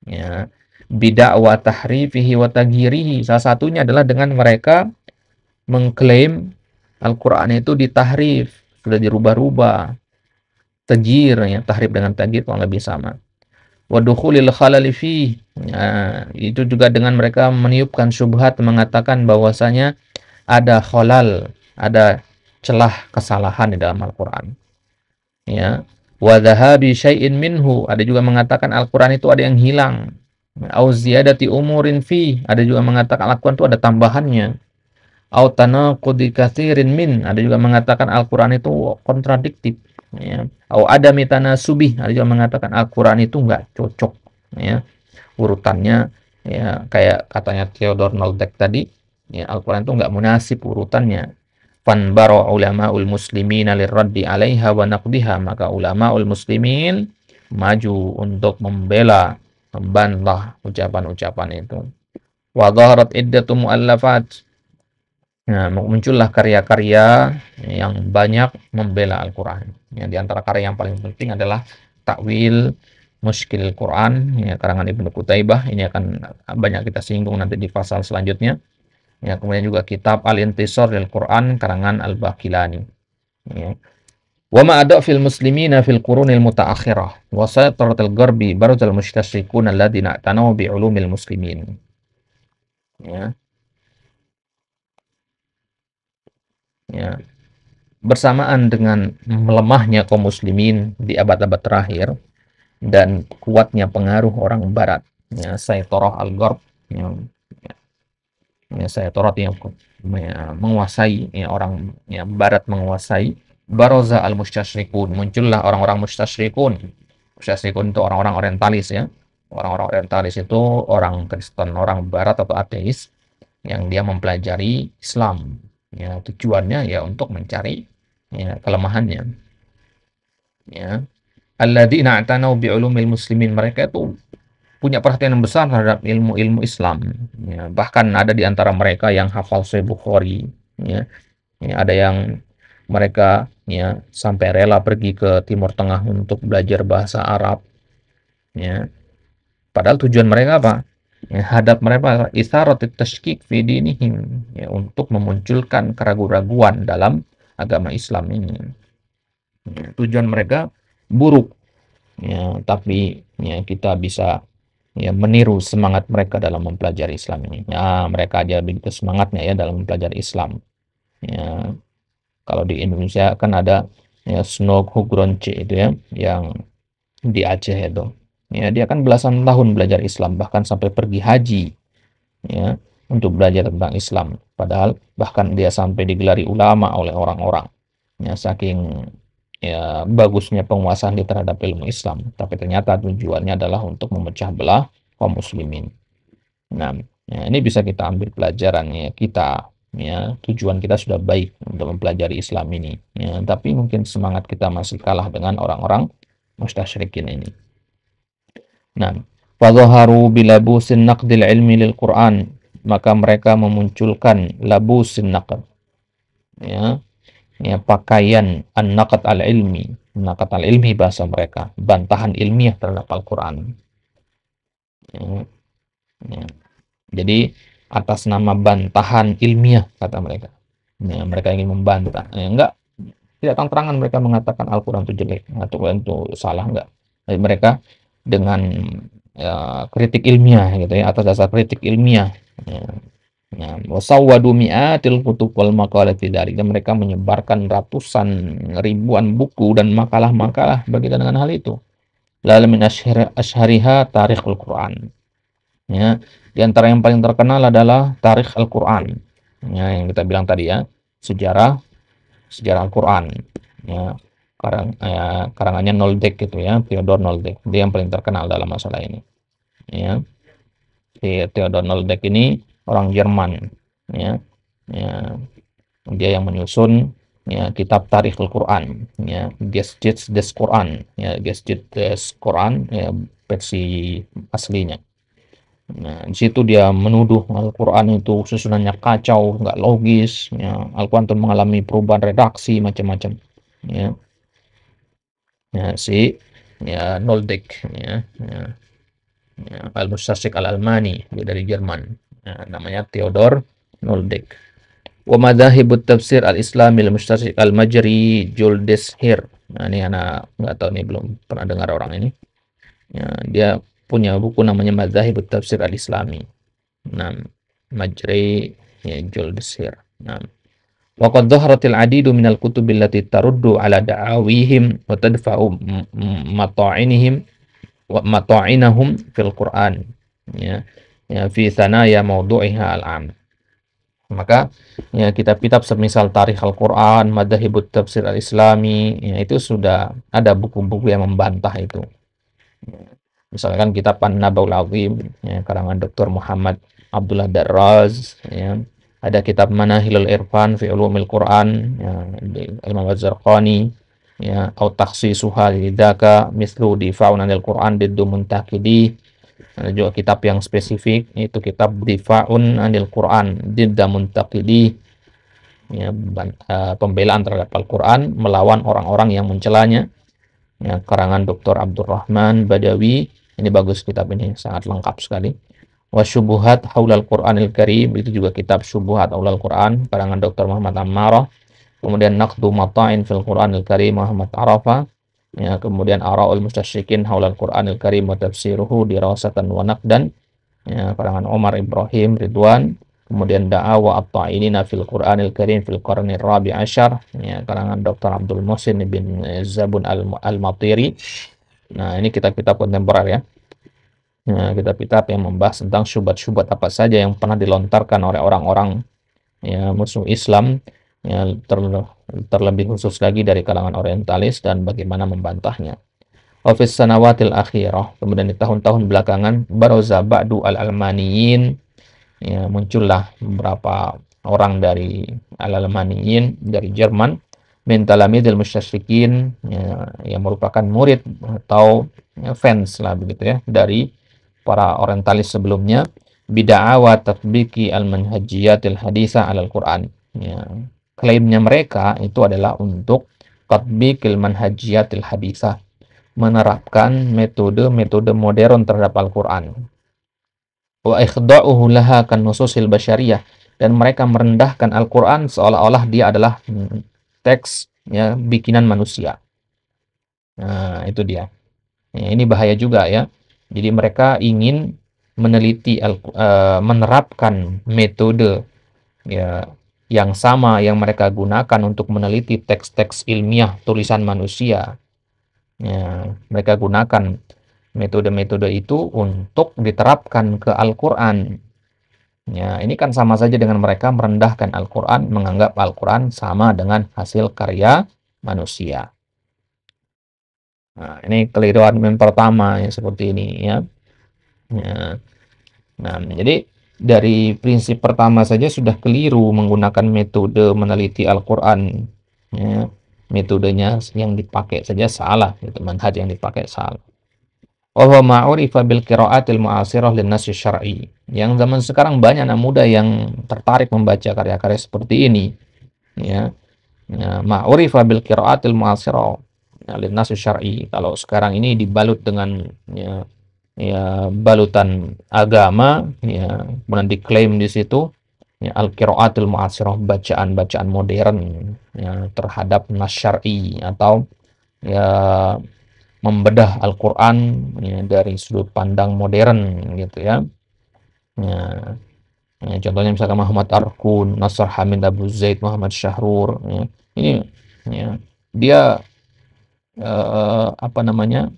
ya, bid'ah tahrifihi wa taghirihi. Salah satunya adalah dengan mereka mengklaim Al-Quran itu ditahrif, sudah dirubah-rubah. Tajir, ya, tahrif dengan tajir kurang lebih sama. Wa dukhulil khalali fi, ya, itu juga dengan mereka meniupkan syubhat, mengatakan bahwasanya ada khalal, ada celah kesalahan di dalam Al-Quran, ya. Wa dhahabi syai'in minhu, ada juga mengatakan Al-Quran itu ada yang hilang. Au ziyadati umurin fi, ada juga mengatakan Al-Quran itu ada tambahannya. Au tanaqudi katsirin min, ada juga mengatakan Al-Quran itu kontradiktif, ya. Au adami tanasubih, ada juga mengatakan Al-Quran itu enggak cocok, ya, urutannya, ya, kayak katanya Theodor Noldek tadi, ya, Al-Quran itu enggak munasib urutannya. Fanbara ulamaul muslimin lirraddi 'alaiha wa naqdiha, maka ulamaul muslimin maju untuk membantah ucapan-ucapan itu. Wa dhaharat iddatu muallafat, nah, muncullah karya-karya yang banyak membela Al-Quran. Ya, di antara karya yang paling penting adalah Takwil Mushkilil Quran, ya, karangan Ibnu Qutaibah. Ini akan banyak kita singgung nanti di pasal selanjutnya. Ya, kemudian juga kitab Al-Intisar lil Quran karangan Al-Baqilani. Ya. Wa ma fil muslimina fil qurunil mutaakhirah wa saytaratil gharbi barzal mustasyrikun alladziina tanaw bi ulumil muslimin. Ya. Ya. Bersamaan dengan melemahnya kaum muslimin di abad-abad terakhir dan kuatnya pengaruh orang barat, ya, saytorah al-gharb, ya, ya, saytorah yang ya, menguasai, ya, orang, ya, barat menguasai. Baroza al-mustasyrikun, muncullah orang-orang mustasyrikun. Mustasyrikun itu orang-orang orientalis, ya. Orang-orang orientalis itu orang Kristen, orang barat atau ateis yang dia mempelajari Islam, ya, tujuannya ya untuk mencari, ya, kelemahannya, ya. Alladzina atanau bi ulumil muslimin, mereka itu punya perhatian yang besar terhadap ilmu-ilmu Islam, ya. Bahkan ada di antara mereka yang hafal Sahih Bukhari, ya. Ya, ada yang mereka, ya, sampai rela pergi ke Timur Tengah untuk belajar bahasa Arab, ya. Padahal tujuan mereka apa? Ya, hadap mereka isaratit tashkik fi dinihim, ya, untuk memunculkan keraguan-raguan dalam agama Islam ini. Ya, tujuan mereka buruk, ya, tapi, ya, kita bisa, ya, meniru semangat mereka dalam mempelajari Islam ini. Ya, mereka aja begitu semangatnya, ya, dalam mempelajari Islam. Ya, kalau di Indonesia kan ada ya Snok Hugronce itu ya, yang di Aceh itu. Ya, dia kan belasan tahun belajar Islam, bahkan sampai pergi haji ya untuk belajar tentang Islam. Padahal bahkan dia sampai digelari ulama oleh orang-orang. Ya, saking ya bagusnya penguasaan dia terhadap ilmu Islam, tapi ternyata tujuannya adalah untuk memecah belah kaum muslimin. Nah, ya, ini bisa kita ambil pelajarannya kita ya, tujuan kita sudah baik untuk mempelajari Islam ini ya, tapi mungkin semangat kita masih kalah dengan orang-orang mustasyrikin ini. Nah, fadhaharu bilabusin naqdil ilmi lil Qur'an, maka mereka memunculkan labusin naqd ya, ya pakaian an-naqd al-ilmi, naqd al-ilmi bahasa mereka, bantahan ilmiah terhadap Al-Qur'an. Ya, ya. Jadi atas nama bantahan ilmiah kata mereka. Ya, mereka ingin membantah. Ya, enggak, tidak terang-terangan mereka mengatakan Al-Quran itu jelek atau itu salah, enggak. Jadi mereka dengan ya, kritik ilmiah gitu ya, atas dasar kritik ilmiah. Ya, ya, wasawwadu mi'atil kutub wal maqalati dari, dan mereka menyebarkan ratusan ribuan buku dan makalah-makalah berkaitan dengan hal itu. Lalu min asyhariha tarikhul Quran. Ya, di antara yang paling terkenal adalah Tarikh Al-Quran. Ya, yang kita bilang tadi ya, sejarah sejarah Al-Quran. Ya, karangannya Noldek gitu ya, Theodor Noldek. Dia yang paling terkenal dalam masalah ini. Ya, si Theodor Noldek ini orang Jerman. Ya, ya, dia yang menyusun ya kitab Tarikh Al-Quran. Ya, Geschichte des Quran. Ya, Geschichte des Quran. Ya, versi aslinya. Nah, di situ dia menuduh Al-Quran itu susunannya kacau, nggak logis. Ya. Al-Quran itu mengalami perubahan redaksi macam-macam. Ya. Ya, si ya Noldek ya, ya, ya, Al-Mustasik Al-Almani, dia dari Jerman. Ya, namanya Theodor Noldek. Wa madzahibut tafsir al-Islami al-Mustasik al-Majri Juldis Hir. Nah, ini anak nggak tahu nih, belum pernah dengar orang ini. Ya, dia punya buku namanya Madzahibut Tafsir al-Islami. Nah, Majri ya Juldisir. Nah, waqad dhaharatil adidu minal kutubil lati taruddu ala da'awihim wa tadfa'u mata'inihim wa mata'inahum fil Qur'an. Ya, ya fi thanaya mawdu'iha al-'am. Maka ya kitab-kitab semisal Tarikh Al-Qur'an, Madzahibut Tafsir Al-Islami, ya itu sudah ada buku-buku yang membantah itu. Misalkan kitab An-Nabaul Azim ya, karangan Dr. Muhammad Abdullah Darraz ya. Ada kitab Manahilul Irfan fi Ulumil Quran ya, Imam Az-Zarqani ya, au takhsisuha lidzaka mislu difa'un anil Quran diddu muntakidi. Ada juga kitab yang spesifik, itu kitab Difa'un anil Quran didda muntakidi ya, pembelaan terhadap Al-Quran melawan orang-orang yang mencelanya ya, karangan Dr. Abdurrahman Badawi. Ini bagus kitab ini, sangat lengkap sekali. Wasyubuhat haulal Qur'anil Karim, itu juga kitab Syubuhat haulal Quran karangan Dr. Muhammad Ammarah. Kemudian Naqdu Mata'in fil Qur'anil Karim Muhammad Arafa. Ya, kemudian Ara'ul Mustasyrikin haulal Qur'anil Karim wa tafsiruhu dirasatan wa naqdan ya, karangan Omar Ibrahim Ridwan. Kemudian Da'awa at-ta'inina fil Qur'anil Karim fil Qarnir Rabi Asyar ya, karangan Dr. Abdul Muhsin bin Zabun al-Matiri. Nah, ini kitab-kitab kontemporer ya. Nah, kitab-kitab yang membahas tentang syubhat-syubhat apa saja yang pernah dilontarkan oleh orang-orang ya, musuh Islam ya, terlebih khusus lagi dari kalangan orientalis dan bagaimana membantahnya. Ofis sanawatil akhirah, kemudian di tahun-tahun belakangan baroza ba'du al-almaniyin ya, muncullah beberapa orang dari al-almaniyin dari Jerman min talamidil mustasyrikin ya, yang merupakan murid atau ya, fans lah begitu ya dari para orientalis sebelumnya, bid'awa tatbiki al-manhajiyatil haditha alal Quran ya. Klaimnya mereka itu adalah untuk tatbikil manhajiyatil haditha, menerapkan metode-metode modern terhadap Al-Quran. Wa ikhda'uhu laha kan nususil basyariyah, dan mereka merendahkan Al-Quran seolah-olah dia adalah teks ya bikinan manusia. Nah, itu dia. Ya, ini bahaya juga ya. Jadi mereka ingin meneliti menerapkan metode ya yang sama yang mereka gunakan untuk meneliti teks-teks ilmiah tulisan manusia. Ya, mereka gunakan metode-metode itu untuk diterapkan ke Al-Quran. Ya, ini kan sama saja dengan mereka merendahkan Al-Quran, menganggap Al-Quran sama dengan hasil karya manusia. Nah, ini keliruan yang pertama ya, seperti ini ya. Ya. Nah, jadi dari prinsip pertama saja sudah keliru menggunakan metode meneliti Al-Quran. Ya. Metodenya yang dipakai saja salah, gitu. Manhaj yang dipakai salah. Wa huwa ma'urifa bil qira'atil mu'asirah lin-nas syar'i. Yang zaman sekarang banyak anak muda yang tertarik membaca karya-karya seperti ini. Ya. Ya, ma'urifa bil qira'atil mu'asirah lin-nas syar'i. Kalau sekarang ini dibalut dengan ya balutan agama, ya kemudian diklaim di situ ya al-qiraatul mu'asirah, bacaan-bacaan modern ya terhadap nas syar'i, atau ya membedah Al-Qur'an ya dari sudut pandang modern gitu ya. Ya, ya contohnya misalkan Muhammad Arkun, Nasr Hamid Abu Zaid, Muhammad Syahrur ya. Ini ya dia apa namanya?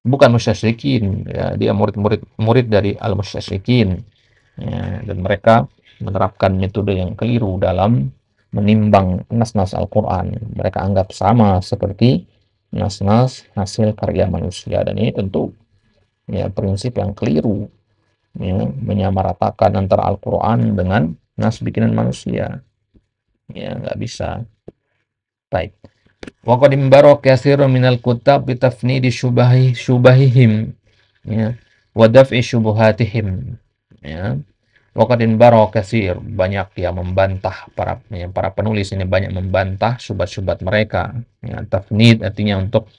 Bukan musyrikin ya, dia murid dari al-musyrikin ya, dan mereka menerapkan metode yang keliru dalam menimbang nas-nas Al-Quran. Mereka anggap sama seperti nas-nas hasil karya manusia, dan ini tentu ya prinsip yang keliru ya, menyamaratakan antara Al-Quran dengan nas bikinan manusia ya, nggak bisa. Baik. Wa qad imbara katsirun minal kutab bi tafnidi syubahihim ya wa daf'i syubuhatihim ya. Wa qad imbara katsir, banyak yang membantah para penulis ini banyak membantah syubhat-syubhat mereka ya. Tafnid artinya untuk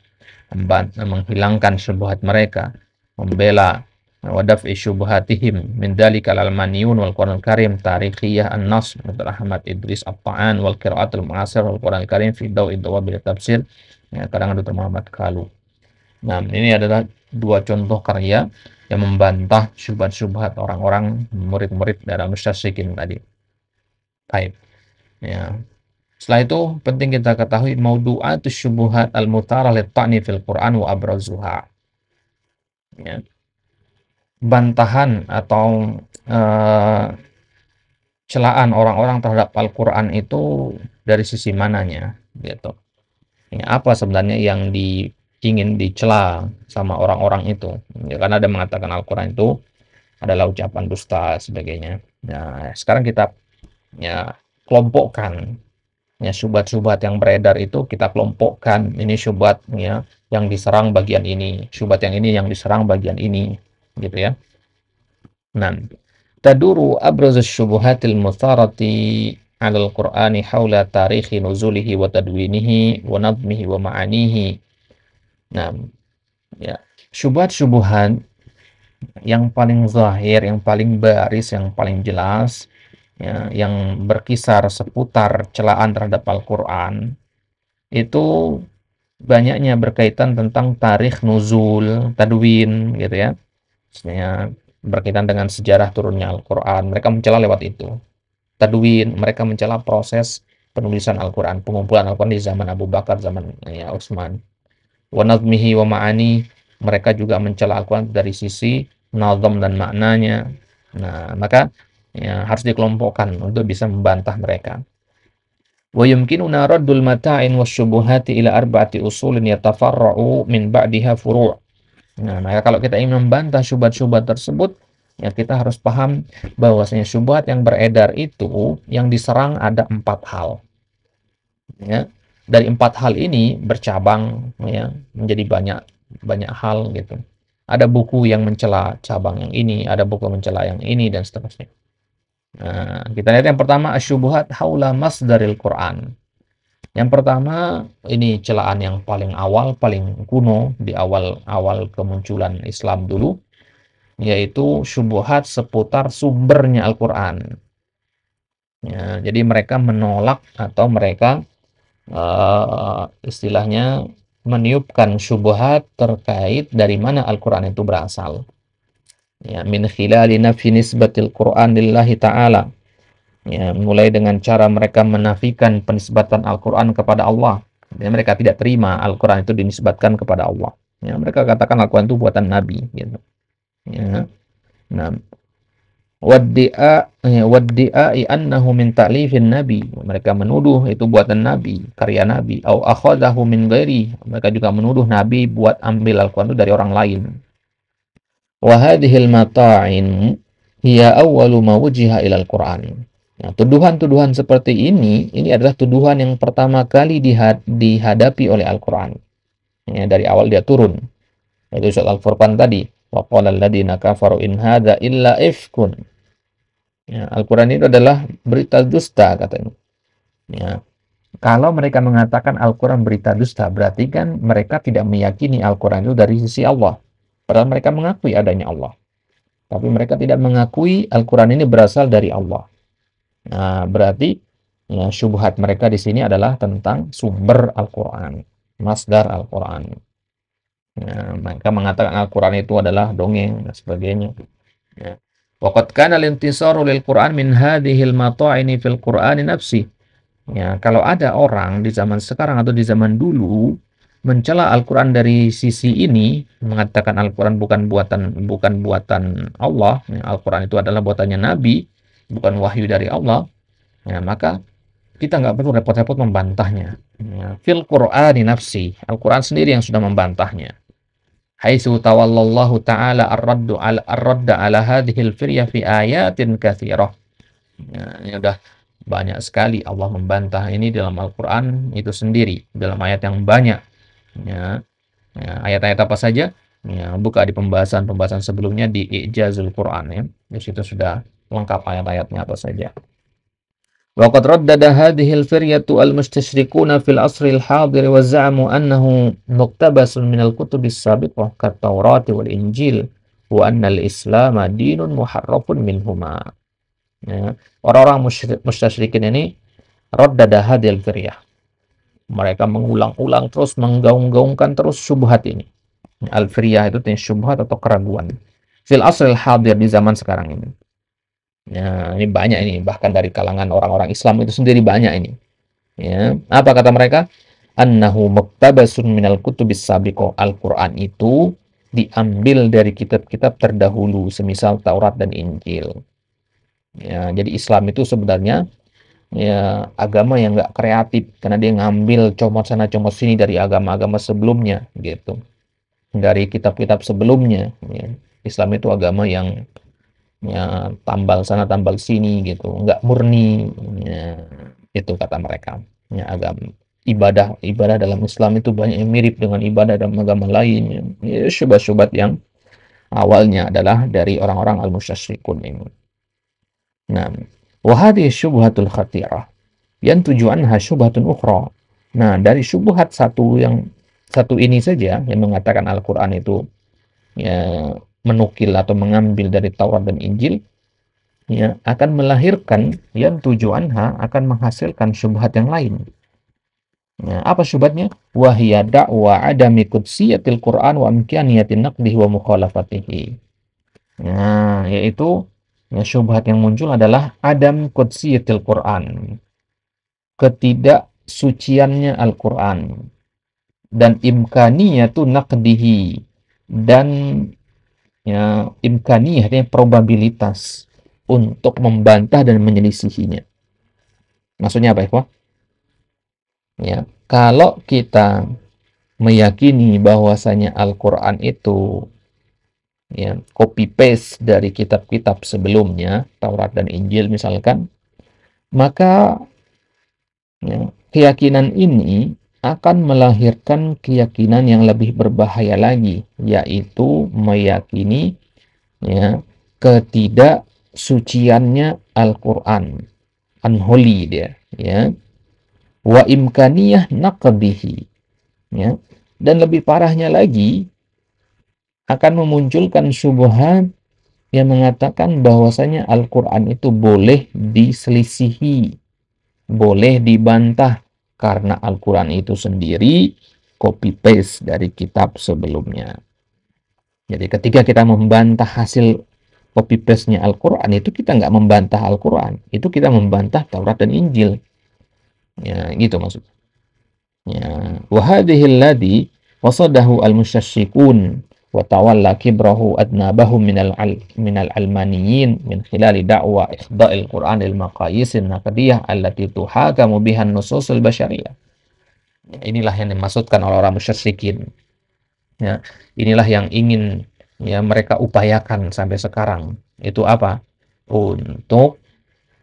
menghilangkan syubhat mereka, membela. Wa daf'i syubhatihim min dzalika al-maniyun wal Qur'anul Karim tarikhiyah an-nas Dr. Ahmad Idris At-Ta'an wal qira'atul mu'asir wal Qur'anul Karim fi dawi dawabil tafsir ya, karangan Dr. Muhammad Kalu. Nah, ini adalah dua contoh karya yang membantah syubhat-syubhat orang-orang murid-murid dari musyrikin tadi. Baik. Ya. Setelah itu penting kita ketahui maudu'atus syubuhat al-mutarah lit-ta'ni fil Qur'an wa abrazuha. Ya. Bantahan atau celaan orang-orang terhadap Al-Quran itu dari sisi mananya gitu. Ya, apa sebenarnya yang ingin dicela sama orang-orang itu ya, karena ada mengatakan Al-Quran itu adalah ucapan dusta sebagainya. Nah, sekarang kita ya kelompokkan ya syubhat-syubhat yang beredar itu, kita kelompokkan. Ini syubhat ya yang diserang bagian ini, syubhat yang ini yang diserang bagian ini gitu ya. Nah, taduru abraz syubuhatil mutharati 'ala al-Qur'ani haula tarikhi nuzulihi wa tadwinihi wa nadmihi wa ma'anihi. Nah, ya, syubhat-syubhat yang paling zahir, yang paling baris, yang paling jelas ya, yang berkisar seputar celaan terhadap Al-Qur'an itu banyaknya berkaitan tentang tarikh nuzul, tadwin gitu ya. Maksudnya berkaitan dengan sejarah turunnya Al-Quran, mereka mencela lewat itu. Tadwin, mereka mencela proses penulisan Al-Quran, pengumpulan Al-Quran di zaman Abu Bakar, zaman ya, Utsman. Wa nadmihi wa ma'ani, mereka juga mencela Al-Quran dari sisi nazam dan maknanya. Nah, maka ya, harus dikelompokkan untuk bisa membantah mereka. Wa yumkinuna raddul mata'in wasyubuhati ila arba'ati usulin yatafarra'u min ba'diha furu'. Nah, maka kalau kita ingin membantah syubhat-syubhat tersebut, ya kita harus paham bahwasanya syubhat yang beredar itu yang diserang ada 4 hal. Ya. Dari 4 hal ini bercabang ya menjadi banyak hal gitu. Ada buku yang mencela cabang yang ini, ada buku mencela yang ini dan seterusnya. Nah, kita lihat yang pertama asyubuhat haula masdaril Quran. Yang pertama, ini celaan yang paling awal, paling kuno di awal-awal kemunculan Islam dulu, yaitu syubhat seputar sumbernya Al-Quran. Ya, jadi mereka menolak atau mereka istilahnya meniupkan syubhat terkait dari mana Al-Quran itu berasal. Ya, min khilali nafi nisbatil Quran lillahi ta'ala Ya, mulai dengan cara mereka menafikan penisbatan Al-Quran kepada Allah. Ya, mereka tidak terima Al-Quran itu dinisbatkan kepada Allah. Ya, mereka katakan Al-Quran itu buatan Nabi. Gitu. Ya. Nah, waddi'ai annahu min ta'lifin nabi. Mereka menuduh itu buatan nabi, karya nabi. Au akhadahu min ghairi. Mereka juga menuduh nabi buat ambil Al-Quran itu dari orang lain. Wa hadhil mata'in hiya awwalu ma wujiha ilal Qur'an. Nah, tuduhan-tuduhan seperti ini adalah tuduhan yang pertama kali dihadapi oleh Al-Quran. Ya, dari awal dia turun. Itu surat Al-Furqan tadi. Wa qala alladziina kafaru in hadza illa ifkun. Ya, Al-Quran itu adalah berita dusta katanya. Ya, kalau mereka mengatakan Al-Quran berita dusta, berarti kan mereka tidak meyakini Al-Quran itu dari sisi Allah. Padahal mereka mengakui adanya Allah. Tapi mereka tidak mengakui Al-Quran ini berasal dari Allah. Nah, berarti ya, syubhat mereka di sini adalah tentang sumber Al-Quran, masdar Al-Quran. Ya, mereka mengatakan Al-Quran itu adalah dongeng dan sebagainya. Ya. Waqad kana al-intisaru lil Qur'an min hadhil mata'ini fil Qur'ani nafsi. Ya, kalau ada orang di zaman sekarang atau di zaman dulu mencela Al-Quran dari sisi ini, mengatakan Al-Quran bukan buatan Allah, ya, Al-Quran itu adalah buatannya Nabi, bukan wahyu dari Allah, ya, maka kita nggak perlu repot-repot membantahnya. Ya, fil Qur'ani nafsi, Al-Quran sendiri yang sudah membantahnya. Haitsu tawallallahu ta'ala ar-radda ala hadhil firya fi ayatin katsirah. Ya, ini udah banyak sekali Allah membantah ini dalam Al-Quran itu sendiri, dalam ayat yang banyak. Ya, ya, ayat-ayat apa saja? Ya, buka di pembahasan sebelumnya di I'jazul Quran ya. Di situ sudah lengkap ayat-ayatnya apa saja. Waqad raddada hadhihi al-firyatu al-mustasyrikuna fil asri al-hadir wa za'amu annahu muqtabasun min al-kutub as-sabiqah kat-Taurat wal Injil wa anna al-Islam dinun muharrafun minhuma. Ya, orang-orang mustasyrikin ini raddada hadhihi al-firyah. Mereka mengulang-ulang terus, menggaung-gaungkan terus syubhat ini. Al-firyah itu syubhat atau keraguan. Fil asril hadir di zaman sekarang ini. Ya, ini banyak ini, bahkan dari kalangan orang-orang Islam itu sendiri banyak ini. Ya, apa kata mereka? Annahu muqtabasun minal kutubis sabiqo. Al-Quran itu diambil dari kitab-kitab terdahulu, semisal Taurat dan Injil. Ya, jadi Islam itu sebenarnya ya agama yang nggak kreatif karena dia ngambil comot sana comot sini dari agama-agama sebelumnya gitu, dari kitab-kitab sebelumnya ya. Islam itu agama yang ya tambal sana tambal sini gitu, nggak murni ya, itu kata mereka ya. Agama ibadah dalam Islam itu banyak yang mirip dengan ibadah dalam agama lain ya, syubhat-syubhat yang awalnya adalah dari orang-orang al-musyasyrikun ini. Nah, wa hadhihi syubhatul khatirah yang tujuannya syubhatun ukhra. Nah, dari syubhat satu ini saja yang mengatakan Al-Qur'an itu ya menukil atau mengambil dari Taurat dan Injil ya akan melahirkan yang tujuannya akan menghasilkan syubhat yang lain. Ya, apa syubhatnya? Wa hiya da'wa adami qudsiyatil Qur'an wa imkaniyatin naqdihi wa mukhalafatihi. Nah, yaitu ya, syubhat yang muncul adalah adam qudsiyatil Qur'an, ketidaksuciannya Al-Quran, dan imkaniyatu naqdihi, dan ya, imkaniyah artinya probabilitas untuk membantah dan menyelisihinya. Maksudnya apa ya? Ya, kalau kita meyakini bahwasanya Al-Quran itu ya copy paste dari kitab-kitab sebelumnya, Taurat dan Injil misalkan, maka ya, keyakinan ini akan melahirkan keyakinan yang lebih berbahaya lagi, yaitu meyakini ya ketidaksuciannya Al-Quran, unholy dia, ya, wa imkaniyah naqdihi, ya, dan lebih parahnya lagi akan memunculkan syubhat yang mengatakan bahwasanya Al-Quran itu boleh diselisihi, boleh dibantah karena Al-Quran itu sendiri copy paste dari kitab sebelumnya. Jadi ketika kita membantah hasil copy paste-nya Al-Quran, itu kita nggak membantah Al-Quran, itu kita membantah Taurat dan Injil. Ya, gitu maksudnya. Ya, wa hadhihi alladhi wasadahu al-musyashshikun wa tawalla kibrahu adnabahum minal almaniyin min khilali da'wa ikhda'il Qur'anil maqayisin naqdiyah allati tuhakamu bihan nususul basyariyah. Inilah yang dimaksudkan oleh orang musyrikin. Ya, inilah yang ingin ya mereka upayakan sampai sekarang. Itu apa? Untuk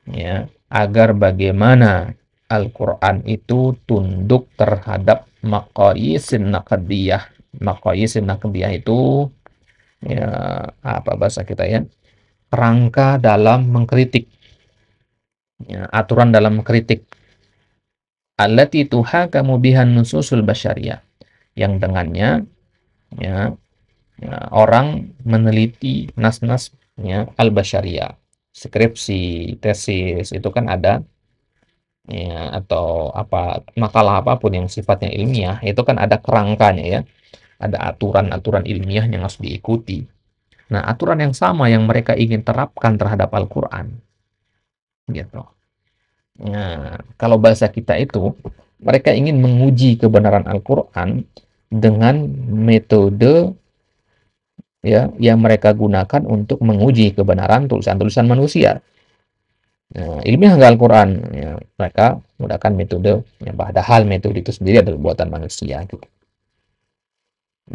ya agar bagaimana Al-Quran itu tunduk terhadap maqayisin naqdiyah. Maqayisin naqdiyah itu ya apa bahasa kita ya? Kerangka dalam mengkritik. Ya, aturan dalam mengkritik. Allati tuhakamu bihan nususul basyariyah. Yang dengannya ya, ya orang meneliti nas-nas ya, al-basyariyah. Skripsi, tesis itu kan ada ya, atau apa makalah apapun yang sifatnya ilmiah itu kan ada kerangkanya ya, ada aturan-aturan ilmiah yang harus diikuti. Nah, aturan yang sama yang mereka ingin terapkan terhadap Al-Quran gitu. Nah, kalau bahasa kita itu mereka ingin menguji kebenaran Al-Quran dengan metode ya yang mereka gunakan untuk menguji kebenaran tulisan-tulisan manusia. Nah, ilmiah nggak Al-Quran? Ya, mereka menggunakan metode, ya, padahal metode itu sendiri adalah buatan manusia. Gitu.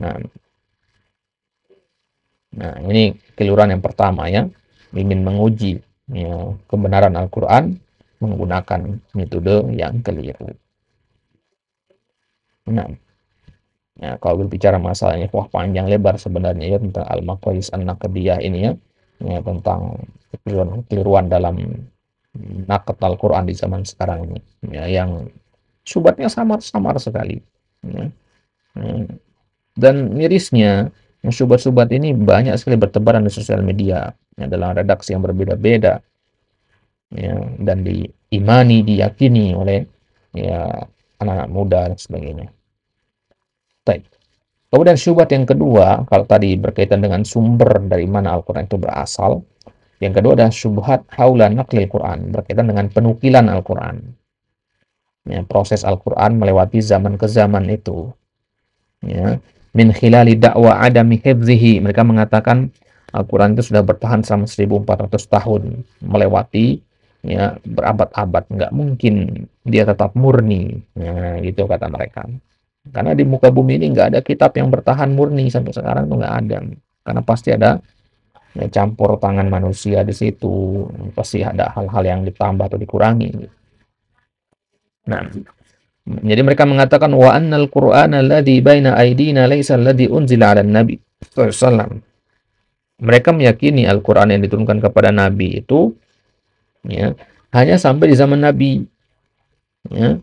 Nah, nah, ini keliruan yang pertama ya, ingin menguji ya, kebenaran Al-Quran menggunakan metode yang keliru. Nah, ya, kalau berbicara masalahnya, wah panjang lebar sebenarnya ya tentang Al-Maqayis An-Naqdiyah ini ya tentang kekeliruan dalam naqd Al-Quran di zaman sekarang ini ya, yang subatnya samar-samar sekali ya. Dan mirisnya subat-subat ini banyak sekali bertebaran di sosial media ya, dalam redaksi yang berbeda-beda ya, dan diimani, diyakini oleh ya anak-anak muda dan sebagainya. Baik. Kemudian syubhat yang kedua, kalau tadi berkaitan dengan sumber dari mana Al-Quran itu berasal, yang kedua adalah syubhat haula naqlil Quran, berkaitan dengan penukilan Al-Quran. Ya, proses Al-Quran melewati zaman ke zaman itu. Ya, min khilali da'wa adami hifzihi. Mereka mengatakan Al-Quran itu sudah bertahan selama 1400 tahun, melewati ya berabad-abad, nggak mungkin dia tetap murni. Nah, gitu kata mereka. Karena di muka bumi ini nggak ada kitab yang bertahan murni sampai sekarang, tuh nggak ada. Karena pasti ada ya, campur tangan manusia di situ, pasti ada hal-hal yang ditambah atau dikurangi. Nah, jadi mereka mengatakan wa annal qur'ana alladhi baina aydina laisa alladhi unzila 'alan nabi sallallahu alaihi wasallam. Mereka meyakini Al-Qur'an yang diturunkan kepada nabi itu ya hanya sampai di zaman nabi. Ya.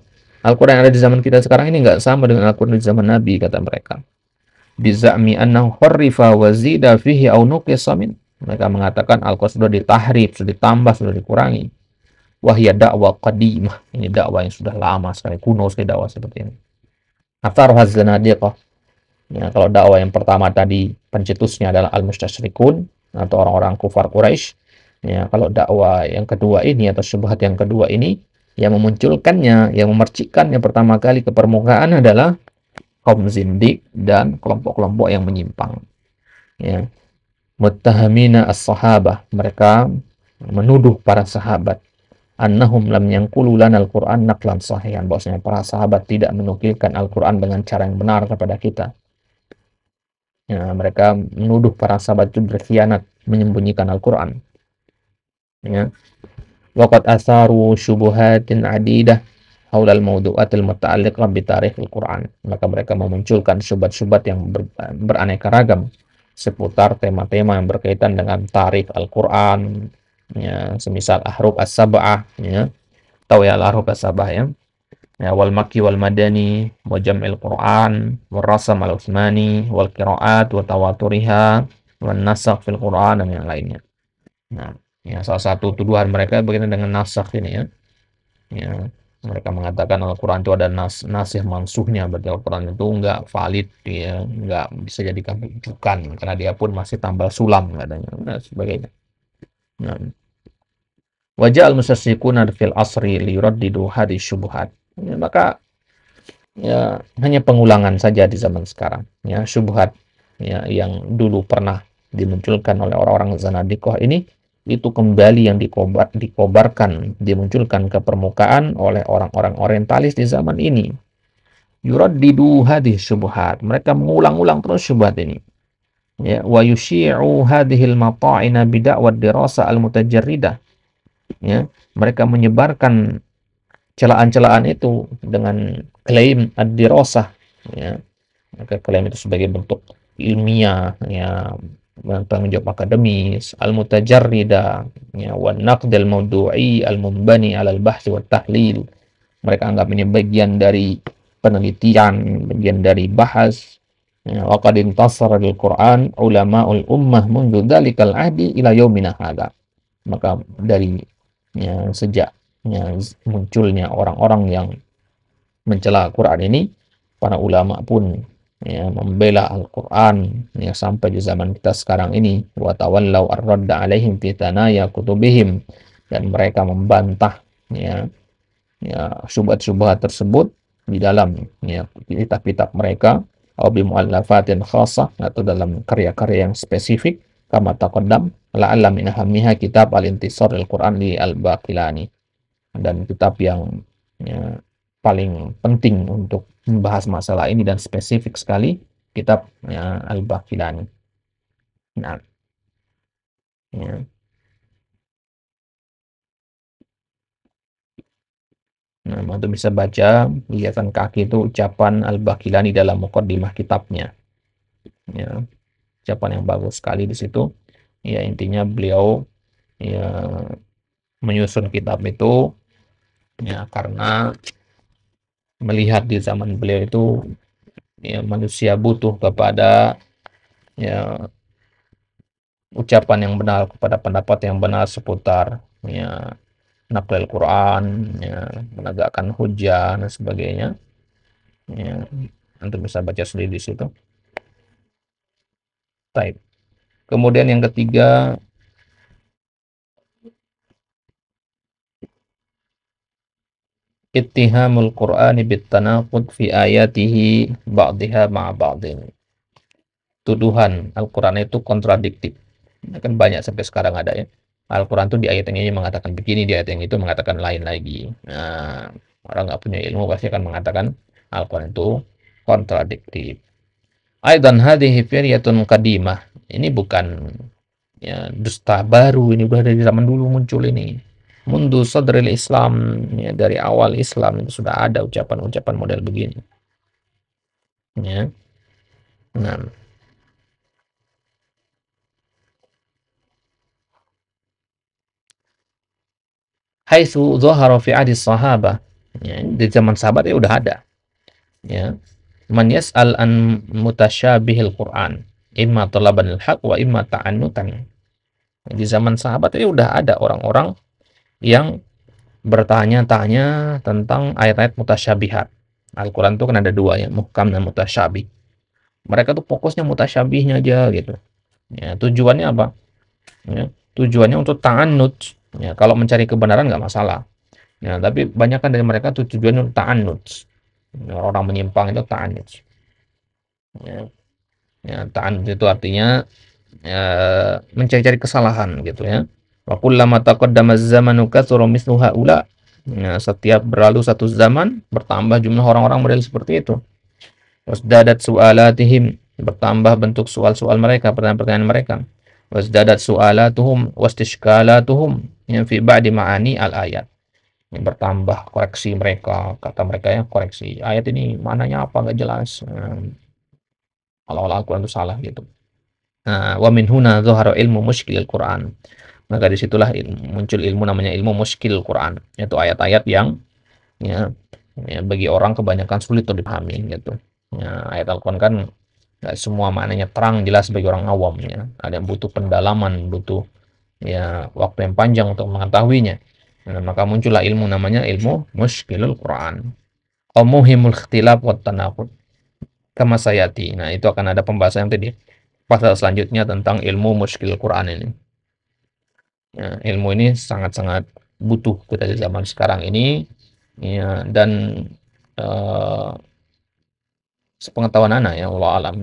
Al-Qur'an yang ada di zaman kita sekarang ini enggak sama dengan Al-Qur'an di zaman nabi, kata mereka. Biza'mi annahu harrifa wa zida fihi aw nuqisa min. Mereka mengatakan Al-Qur'an sudah ditahrif, sudah ditambah, sudah dikurangi. Wahya dakwah qadimah, ini dakwah yang sudah lama sekali, kuno sekali dakwah seperti ini. Aktsaruha zanadiqah. Ya, kalau dakwah yang pertama tadi pencetusnya adalah al-mustasyrikun atau orang-orang kufar Quraisy. Ya, kalau dakwah yang kedua ini atau syubhat yang kedua ini yang memunculkannya, yang memercikkannya pertama kali ke permukaan adalah kaum zindik dan kelompok-kelompok yang menyimpang. Ya. Muttahamina as-sahabah, mereka menuduh para sahabat annahum lam yanqulu lana al-Qur'an naqlan sahihan, bahwasanya para sahabat tidak menukilkan Al-Qur'an dengan cara yang benar kepada kita. Ya, mereka menuduh para sahabat itu berkhianat, menyembunyikan Al-Qur'an. Ya. Waqad asaru syubuhatin adidah haulal mawdu'atil muta'alliqah bi tarikh Al-Qur'an. Maka mereka memunculkan syubhat-syubhat yang beraneka ragam seputar tema-tema yang berkaitan dengan tarikh Al-Qur'an. Ya, semisal ahruf as-sab'ah ya. Tahu ya al-ahruf as-sab'ah ya. Ya, wal makki wal madani wa jam'il Qur'an wal rasam al-utsmani wal qira'at wa tawaturiha wan nasakh fil Qur'an dan yang lainnya. Nah, ya salah satu tuduhan mereka berkaitan dengan nasakh ini ya. Ya, mereka mengatakan Al-Quran itu ada nasih mansuhnya, berarti Al-Quran itu enggak valid ya, enggak bisa jadikan rujukan karena dia pun masih tambal sulam katanya. Nah, sebagainya. Nah, wajah al-mustasyriquna fil asri liyuraddidu hadhihi syubhat. Ya, maka ya hanya pengulangan saja di zaman sekarang. Ya, syubhat ya yang dulu pernah dimunculkan oleh orang-orang Zanadiqah ini itu kembali yang dikobarkan, dimunculkan ke permukaan oleh orang-orang orientalis di zaman ini. Yuraddidu hadhihi syubhat. Mereka mengulang-ulang terus syubhat ini. Ya, wa yusyi'u hadhil mata'ina bida'wad dirasa al-mutajarridah. Ya, mereka menyebarkan celaan-celaan itu dengan klaim ad-dirasah, ya. Maka klaim itu sebagai bentuk ilmiah, ya, tanggung jawab akademis, al-mutajarrida, ya, wan naqd al-mawdu'i al-munbani 'ala al-bahth wa tahlil. Mereka anggap ini bagian dari penelitian, bagian dari bahas. Ya, wa qad intasara bil Qur'an ulama'ul ummah mundu dzalikal ahdi ila yaumina hadza. Maka dari ya, sejak ya, munculnya orang-orang yang mencela Al-Quran ini, para ulama pun ya, membela Al-Quran ya, sampai di zaman kita sekarang ini. Wa tawallau ar-radda alaihim fi tanaya kutubihim, dan mereka membantah ya, ya syubhat-syubhat tersebut di dalam ya, kitab-kitab mereka, atau bi mu'allafatin khassah, atau dalam karya-karya yang spesifik, kama taqaddam la'alla min ahammiha kitab al-intisar al-Quran li al-Baqilani, dan kitab yang ya, paling penting untuk membahas masalah ini dan spesifik sekali, kitab ya, al-Baqilani. Nah, ya. Nah, itu bisa baca hiasan kaki itu ucapan al-Baqilani dalam muqaddimah kitabnya. Ya, ucapan yang bagus sekali di situ. Ya, intinya beliau ya menyusun kitab itu ya karena melihat di zaman beliau itu ya manusia butuh kepada ya ucapan yang benar, kepada pendapat yang benar seputar ya naqlil Quran, ya menegakkan hujah dan sebagainya. Ya, untuk bisa baca sendiri di situ. Baik. Kemudian yang ketiga, ittihamul Qur'ani bitanaqud fi ayatihi ba'dihha ma'a ba'din. Tuduhan Al-Qur'an itu kontradiktif. Ini kan banyak sampai sekarang ada ya. Al-Quran itu di ayat yang ini mengatakan begini, di ayat yang itu mengatakan lain lagi. Nah, orang nggak punya ilmu pasti akan mengatakan Al-Quran itu kontradiktif. Aidan hadhihi firyatun qadimah. Ini bukan ya dusta baru, ini udah dari zaman dulu muncul ini. Mundu sadril Islam, ya, dari awal Islam itu sudah ada ucapan-ucapan model begini. Ya. Nah, haitsu dhahara fi ahdi sahabah. Ya, di zaman sahabat ya udah ada. Ya. Man yas'al an mutasyabihil Qur'an, imma talabanil haq wa imma ta'annutan. Di zaman sahabat ya udah ada orang-orang yang bertanya-tanya tentang ayat-ayat mutasyabihat. Al-Quran itu kan ada dua ya, muhkam dan mutasyabih. Mereka tuh fokusnya mutasyabihnya aja gitu. Ya, tujuannya apa? Ya, tujuannya untuk ta'annud. Ya, kalau mencari kebenaran nggak masalah. Ya, tapi banyak kan dari mereka tuh tujuannya untuk ta'annud. Ya, orang menyimpang itu ta'annud. Ya, ya ta'annud itu artinya ya, mencari-cari kesalahan gitu ya. Wa kullama taqaddama az-zamanu katsura mithlu haula. Ya, setiap berlalu satu zaman bertambah jumlah orang-orang model seperti itu. Wasdadat su'alatihim, bertambah bentuk soal-soal mereka, pertanyaan-pertanyaan mereka. Wasdadat su'alatuhum wastishkalatuhum yang fi ba'di ma'ani al-ayat. Yang bertambah koreksi mereka, kata mereka ya koreksi. Ayat ini mananya apa nggak jelas. Awal-awal Al-Quran itu salah gitu. Nah, wa min huna dhahara ilmu mushkilil Quran. Maka disitulah muncul ilmu namanya ilmu mushkil Quran, yaitu ayat-ayat yang ya, ya bagi orang kebanyakan sulit untuk dipahami gitu. Ya, ayat Al-Quran kan nggak semua maknanya terang jelas bagi orang awam ya. Ada yang butuh pendalaman, butuh ya waktu yang panjang untuk mengetahuinya. Nah, maka muncullah ilmu namanya ilmu mushkilul Quran. Muhimul ikhtilaf wa tanaqud kama sayati. Nah, itu akan ada pembahasan yang tadi pasal selanjutnya tentang ilmu mushkil Quran ini. Ya, ilmu ini sangat-sangat butuh kita di zaman sekarang ini, ya, dan eh, sepengetahuan Ana ya, Allah alam,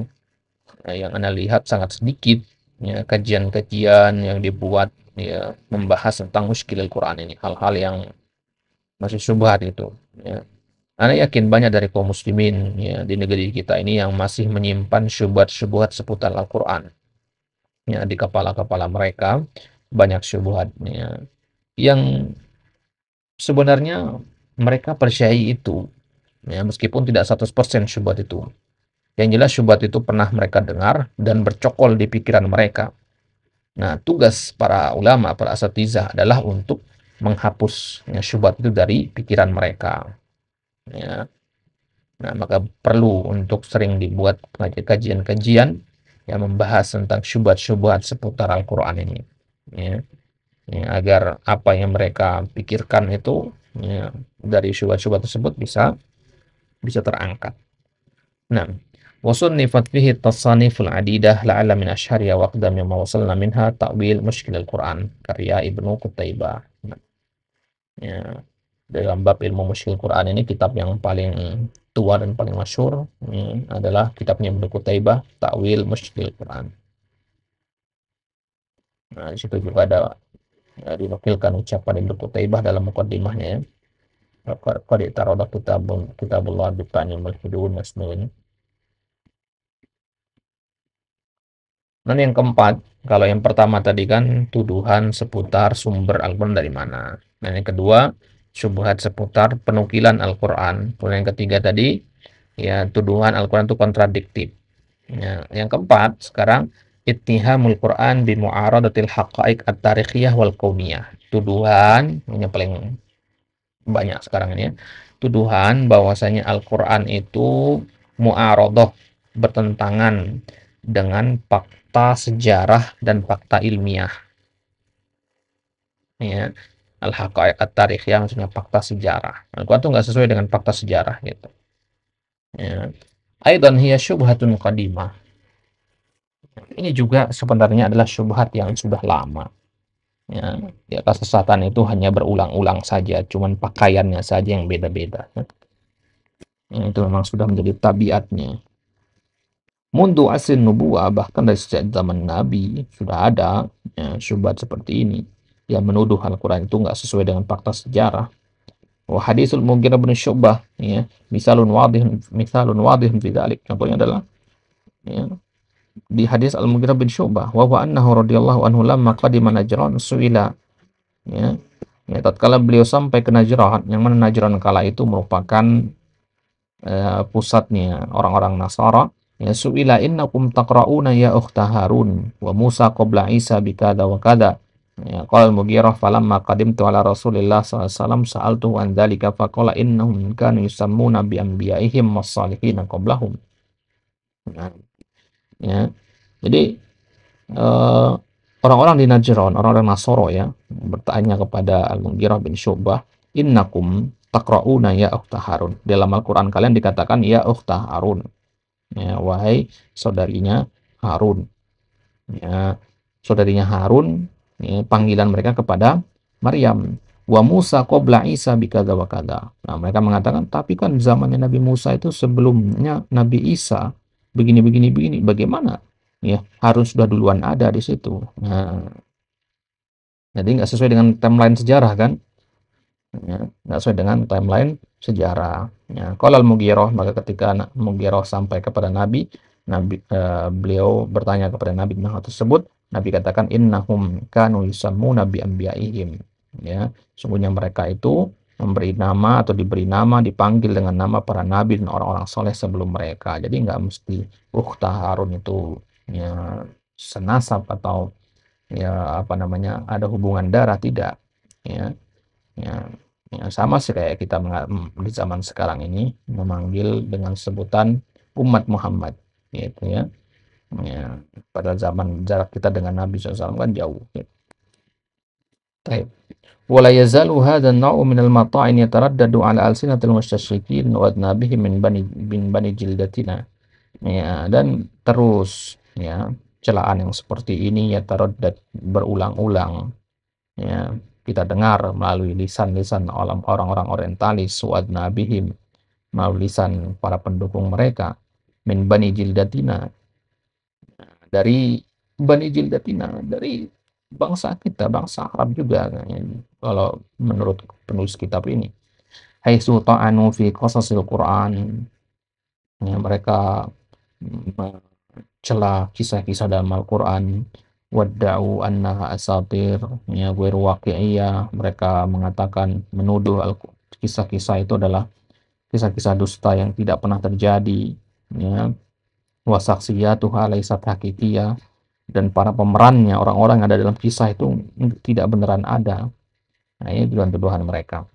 yang Ana lihat sangat sedikit ya kajian-kajian yang dibuat ya membahas tentang muskilul Quran ini, hal-hal yang masih syubhat itu. Ya. Ana yakin banyak dari kaum muslimin ya di negeri kita ini yang masih menyimpan syubhat-syubhat seputar Al-Quran. Ya, di kepala-kepala mereka banyak syubhat ya, yang sebenarnya mereka percayai itu, ya, meskipun tidak 100% syubhat itu. Yang jelas syubhat itu pernah mereka dengar dan bercokol di pikiran mereka. Nah, tugas para ulama, para asatizah adalah untuk menghapus ya, syubhat itu dari pikiran mereka. Ya. Nah, maka perlu untuk sering dibuat kajian-kajian yang membahas tentang syubhat-syubhat seputar Al-Quran ini. Ya. Ya, agar apa yang mereka pikirkan itu ya, dari syubhat-syubhat tersebut bisa bisa terangkat. Nah, وصنفت فيه التصانيف العديدة لعل من أشهرها وأقدم ما وصلنا منها تأويل مشكل القرآن karya Ibnu Qutaibah. Nah, ya, dalam bab ilmu mushkil Quran ini kitab yang paling tua dan paling masyhur ya, adalah kitabnya Ibnu Qutaibah Ta'wil Mushkil Quran. Nah, di situ juga ada ya, dinukilkan ucapan Ibnu Qutaibah dalam mukaddimahnya ya. Qad i'tarada kitabullah bi ta'nil mulhidun masnun. Dan yang keempat, kalau yang pertama tadi kan tuduhan seputar sumber Al-Quran dari mana. Dan yang kedua, syubhat seputar penukilan Al-Quran. Kemudian yang ketiga tadi, ya tuduhan Al-Quran itu kontradiktif. Ya, yang keempat, sekarang ittihamul Quran bi mu'aradatil haqa'iq at-tarikhiyah wal kauniyah. Tuduhan, ini yang paling banyak sekarang ini ya. Tuduhan bahwasanya Al-Quran itu mu'aradah, bertentangan dengan fakta sejarah dan fakta ilmiah. Ya. Al-haqaiq at-tarikh yang maksudnya fakta sejarah. Al-Quran itu nggak sesuai dengan fakta sejarah gitu. Ya. Aidan hiya syubhatun qadimah. Ini juga sebenarnya adalah syubhat yang sudah lama. Ya, di atas kesesatan itu hanya berulang-ulang saja, cuman pakaiannya saja yang beda-beda. Ya. Itu memang sudah menjadi tabiatnya. Mundu asrin nubuwah, bahkan dari sejak zaman Nabi sudah ada ya, syubhat seperti ini yang menuduh Al-Quran itu nggak sesuai dengan fakta sejarah. Wa hadisul Mughirah bin Syu'bah ya, misalun wadihun fi dzalik. Contohnya adalah ya, di hadis Al-Mughirah bin Syu'bah wa huwa annahu radhiyallahu anhu lamma qadima Najran suila ya, ya tatkala beliau sampai ke Najran, yang mana Najran kala itu merupakan pusatnya orang-orang Nasara. Ya su'ila innakum taqra'una ya ukhta Harun wa Musa qabla Isa bikada wa kada. Ya qala al-Mughirah falamma qadimtu ala Rasulillah sallallahu alaihi wasallam sa'altuhu an dzalika faqala innahum kanu yusammuna bi anbiya'ihim was-salihin qablahum. Nah, ya. Jadi eh, orang-orang di Najran, orang-orang Nasoro ya, bertanya kepada Al-Mughirah bin Syu'bah, innakum taqra'una ya ukhta Harun. Dalam Al-Quran kalian dikatakan ya ukhta Harun. Ya, wahai saudarinya Harun. Ya, saudarinya Harun, ya, panggilan mereka kepada Maryam. Wa Musa qabla Isa bikada wa kada. Nah, mereka mengatakan, tapi kan zamannya Nabi Musa itu sebelumnya Nabi Isa begini begini begini. Bagaimana? Ya, Harun sudah duluan ada di situ. Nah, jadi nggak sesuai dengan timeline sejarah kan? Ya, nggak sesuai dengan timeline sejarah. Ya, kalau Al-Mughirah, maka ketika Mughirah sampai kepada Nabi, beliau bertanya kepada Nabi tentang hal tersebut. Nabi katakan innahum kanu yusammuna bi anbiya'ihim. Ya, sungguhnya mereka itu memberi nama atau diberi nama, dipanggil dengan nama para nabi dan orang-orang soleh sebelum mereka. Jadi nggak mesti Ukhta Harun itu ya senasab atau ya apa namanya ada hubungan darah, tidak. Ya, ya, ya sama sih kayak kita di zaman sekarang ini memanggil dengan sebutan umat Muhammad, gitu ya. Ya, pada zaman jarak kita dengan Nabi SAW kan jauh. Gitu. Baik. ولا يزال هذا النوع من المطاعن يتردد على ألسنة المستشرقين وأذنابهم من بني جلدتنا. Ya, dan terus ya celaan yang seperti ini ya taraddad berulang-ulang ya, kita dengar melalui lisan-lisan orang-orang orientalis su'adna bihim, melalui lisan para pendukung mereka, min bani jildatina, dari bani jildatina, dari bangsa kita, bangsa Arab juga, kalau menurut penulis kitab ini. Haitsu ta'anu fi qasasil Qur'an, ya, mereka mencela kisah-kisah dalam Al-Quran, wadda'u annaha asatir, ya, ghairu waqi'iyah, mereka mengatakan, menuduh kisah-kisah itu adalah kisah-kisah dusta yang tidak pernah terjadi, ya, wa shakhsiyatuha laysat haqiqiyah, dan para pemerannya, orang-orang yang ada dalam kisah itu tidak beneran ada. Nah, ini tuduhan-tuduhan mereka.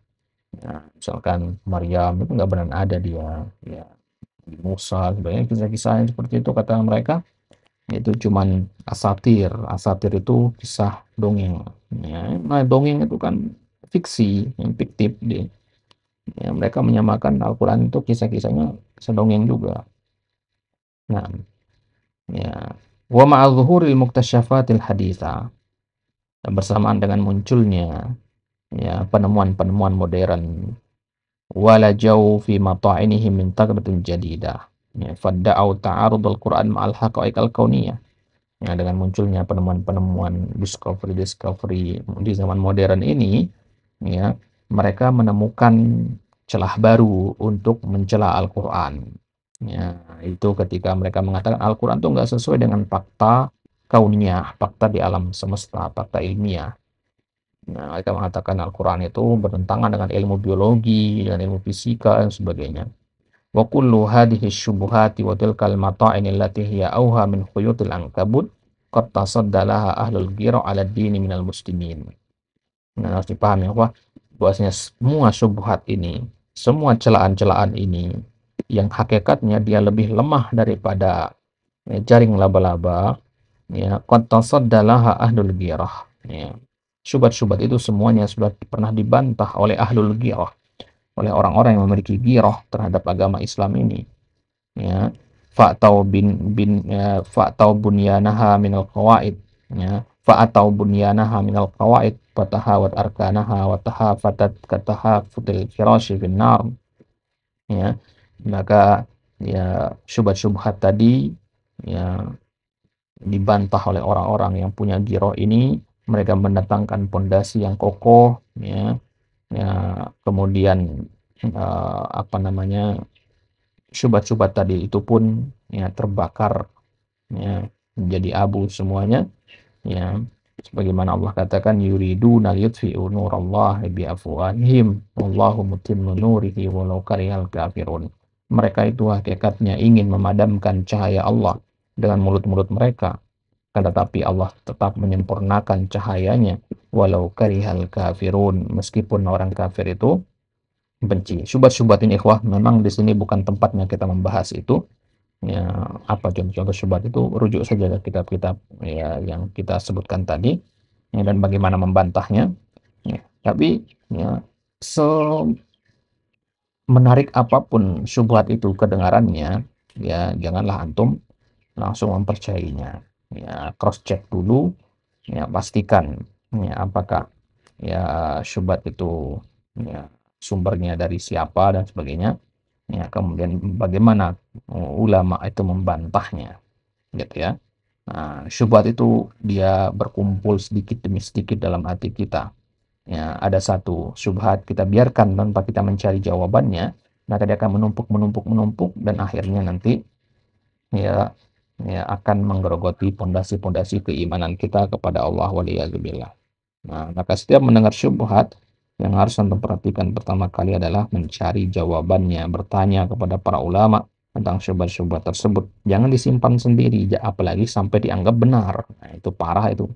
Ya, misalkan Maryam itu nggak beneran ada dia, ya, Musa, sebenarnya kisah-kisah yang seperti itu kata mereka itu cuman asatir. Asatir itu kisah dongeng. Ya, nah, dongeng itu kan fiksi, yang fiktif. Ya, mereka menyamakan Al-Quran itu kisah-kisahnya sedongeng juga. Nah, ya, wa ma'a zuhuril muktasyafatil haditha, dan bersamaan dengan munculnya, ya, penemuan-penemuan modern, wala jauh fi mata'inihim min taqratin jadidah, ya, fadda'au ta'arudul Quran ma'al haqa'iq al-kauniyah. Ya, dengan munculnya penemuan-penemuan discovery di zaman modern ini, ya, mereka menemukan celah baru untuk mencela Al-Quran. Ya, itu ketika mereka mengatakan Al-Quran itu nggak sesuai dengan fakta kauniyah, fakta di alam semesta, fakta ilmiah. Nah, mereka mengatakan Al-Quran itu bertentangan dengan ilmu biologi, dengan ilmu fisika, dan sebagainya. Wa kullu hadhihi syubuhati wa tilkal mata'in allati hiya auha min khuyutil ankabut qad tasadda laha ahlul ghira 'ala ad-dini minal muslimin. Nah, harus dipahami bahwasanya semua syubhat ini, semua celaan-celaan ini yang hakikatnya dia lebih lemah daripada, ya, jaring laba-laba, ya, qad tasadda laha ahlul ghirah, ya. Syubhat-syubhat itu semuanya sudah pernah dibantah oleh ahlul ghirah, oleh orang-orang yang memiliki ghirah terhadap agama Islam ini, ya. Fa'tau bunyanaha minal qawaid, ya, fa'atau bunyanaha minal qawaid fatahawat arkanaha wa tahafatat katahafutil firashi fin nar, ya. Maka, ya, syubhat-syubhat tadi, ya, dibantah oleh orang-orang yang punya giroh ini. Mereka mendatangkan pondasi yang kokoh, ya, ya, kemudian, apa namanya, syubhat-syubhat tadi itu pun, ya, terbakar, ya, menjadi abu semuanya, ya, sebagaimana Allah katakan yuriduna liyutfi'u nurallahi biafwahihim wallahu mutimmu nurihi walau karihal kafirun. Mereka itu hakikatnya ingin memadamkan cahaya Allah dengan mulut-mulut mereka, kan tetapi Allah tetap menyempurnakan cahayanya walau karihal kafirun, meskipun orang kafir itu benci. Syubhat-syubhat ini, ikhwah, memang di sini bukan tempatnya kita membahas itu. Ya, apa contoh-contoh syubhat itu, rujuk saja ke kitab-kitab, ya, yang kita sebutkan tadi, ya, dan bagaimana membantahnya, ya. Tapi, ya, semenarik apapun syubhat itu kedengarannya, ya, janganlah antum langsung mempercayainya. Ya, cross check dulu, ya, pastikan, ya, apakah, ya, syubhat itu, ya, sumbernya dari siapa dan sebagainya, ya, kemudian bagaimana ulama itu membantahnya, gitu ya. Nah, syubhat itu dia berkumpul sedikit demi sedikit dalam hati kita. Ya, ada satu syubhat kita biarkan tanpa kita mencari jawabannya, maka dia akan menumpuk, menumpuk, menumpuk, dan akhirnya nanti, ya, ya, akan menggerogoti pondasi-pondasi keimanan kita kepada Allah waliyadzubillah. Nah, maka setiap mendengar syubhat, yang harus Anda perhatikan pertama kali adalah mencari jawabannya, bertanya kepada para ulama tentang syubhat-syubhat tersebut. Jangan disimpan sendiri, apalagi sampai dianggap benar. Nah, itu parah itu.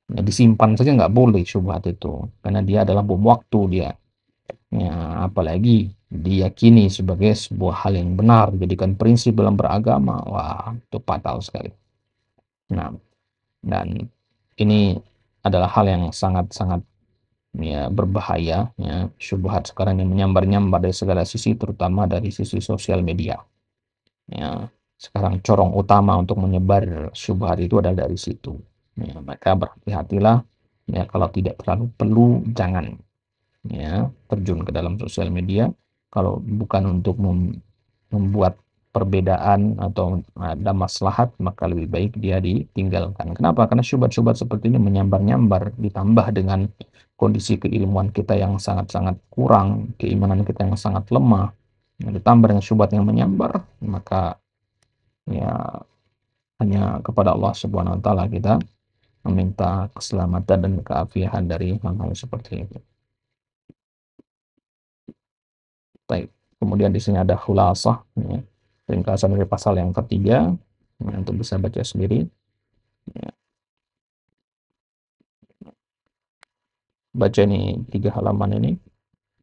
Ya, disimpan saja nggak boleh syubhat itu, karena dia adalah bom waktu dia. Ya, apalagi diyakini sebagai sebuah hal yang benar, dijadikan prinsip dalam beragama. Wah, itu fatal sekali. Nah, dan ini adalah hal yang sangat-sangat, ya, berbahaya, ya, syubhat sekarang yang menyambar-nyambar dari segala sisi, terutama dari sisi sosial media. Ya, sekarang corong utama untuk menyebar syubhat itu adalah dari situ. Ya, maka berhati-hatilah, Ya, kalau tidak terlalu perlu, jangan ya terjun ke dalam sosial media. Kalau bukan untuk membuat perbedaan atau ada maslahat, maka lebih baik dia ditinggalkan. Kenapa? Karena syubhat-syubhat seperti ini menyambar-nyambar, ditambah dengan kondisi keilmuan kita yang sangat-sangat kurang, keimanan kita yang sangat lemah, ditambah dengan syubhat yang menyambar, maka ya hanya kepada Allah Subhanahu wa taala kita meminta keselamatan dan keafian dari hal-hal seperti itu. Baik. Kemudian di sini ada khulasah, ya, ringkasan dari pasal yang ketiga, ya, untuk bisa baca sendiri. Ya, baca ini 3 halaman ini,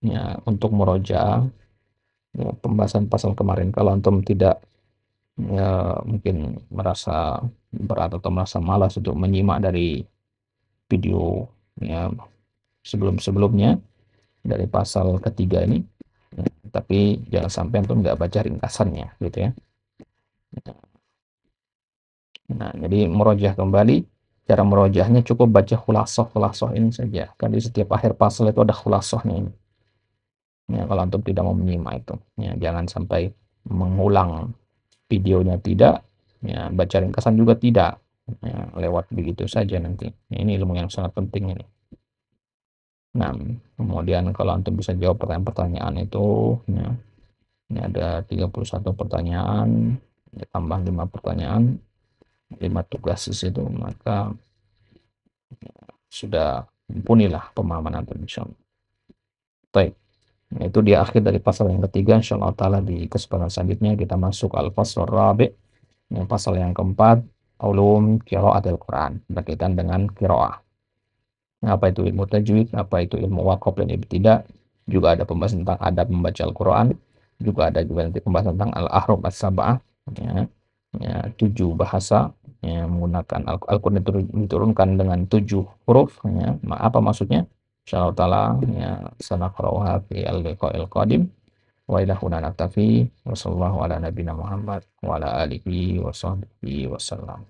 ya, untuk murojaah, ya, pembahasan pasal kemarin. Kalau antum tidak ya mungkin merasa berat atau merasa malas untuk menyimak dari video ya sebelum-sebelumnya dari pasal ketiga ini, ya, tapi jangan sampai antum nggak baca ringkasannya gitu ya. Nah, jadi merojah kembali, cara merojahnya cukup baca khulasoh ini saja. Kan di setiap akhir pasal itu ada khulasohnya ini. Ya, kalau antum tidak mau menyimak itu, ya, jangan sampai mengulang videonya tidak, ya, baca ringkasan juga tidak, ya, lewat begitu saja nanti. Ya, ini ilmu yang sangat penting ini. Nah, kemudian kalau antum bisa jawab pertanyaan-pertanyaan itu, ya, ini ada 31 pertanyaan, ya, tambah 5 pertanyaan, 5 tugas di situ, maka sudah mumpunilah pemahaman antum insyaallah. Baik. Nah, itu dia akhir dari pasal yang ketiga. Insyaallah taala di kesempatan selanjutnya kita masuk al-faslur rabi', yang pasal yang keempat, ulum qiraatil Quran, berkaitan dengan qiraah. Apa itu ilmu tajwid, apa itu ilmu waqaf dan ibtida, juga ada pembahasan tentang adab membaca Al-Quran, juga ada juga nanti pembahasan tentang al-ahruf as-sab'ah, ya, ya, 7 bahasa yang menggunakan Al-Quran diturunkan dengan 7 huruf, ya. Apa maksudnya? Insyaallah taala ya sanaqra'uha fi al-liqa'il qadim. Wa ilahuna naktafi wa sallallahu ala nabiyina Muhammad wa ala alihi wa sahbihi wasallam.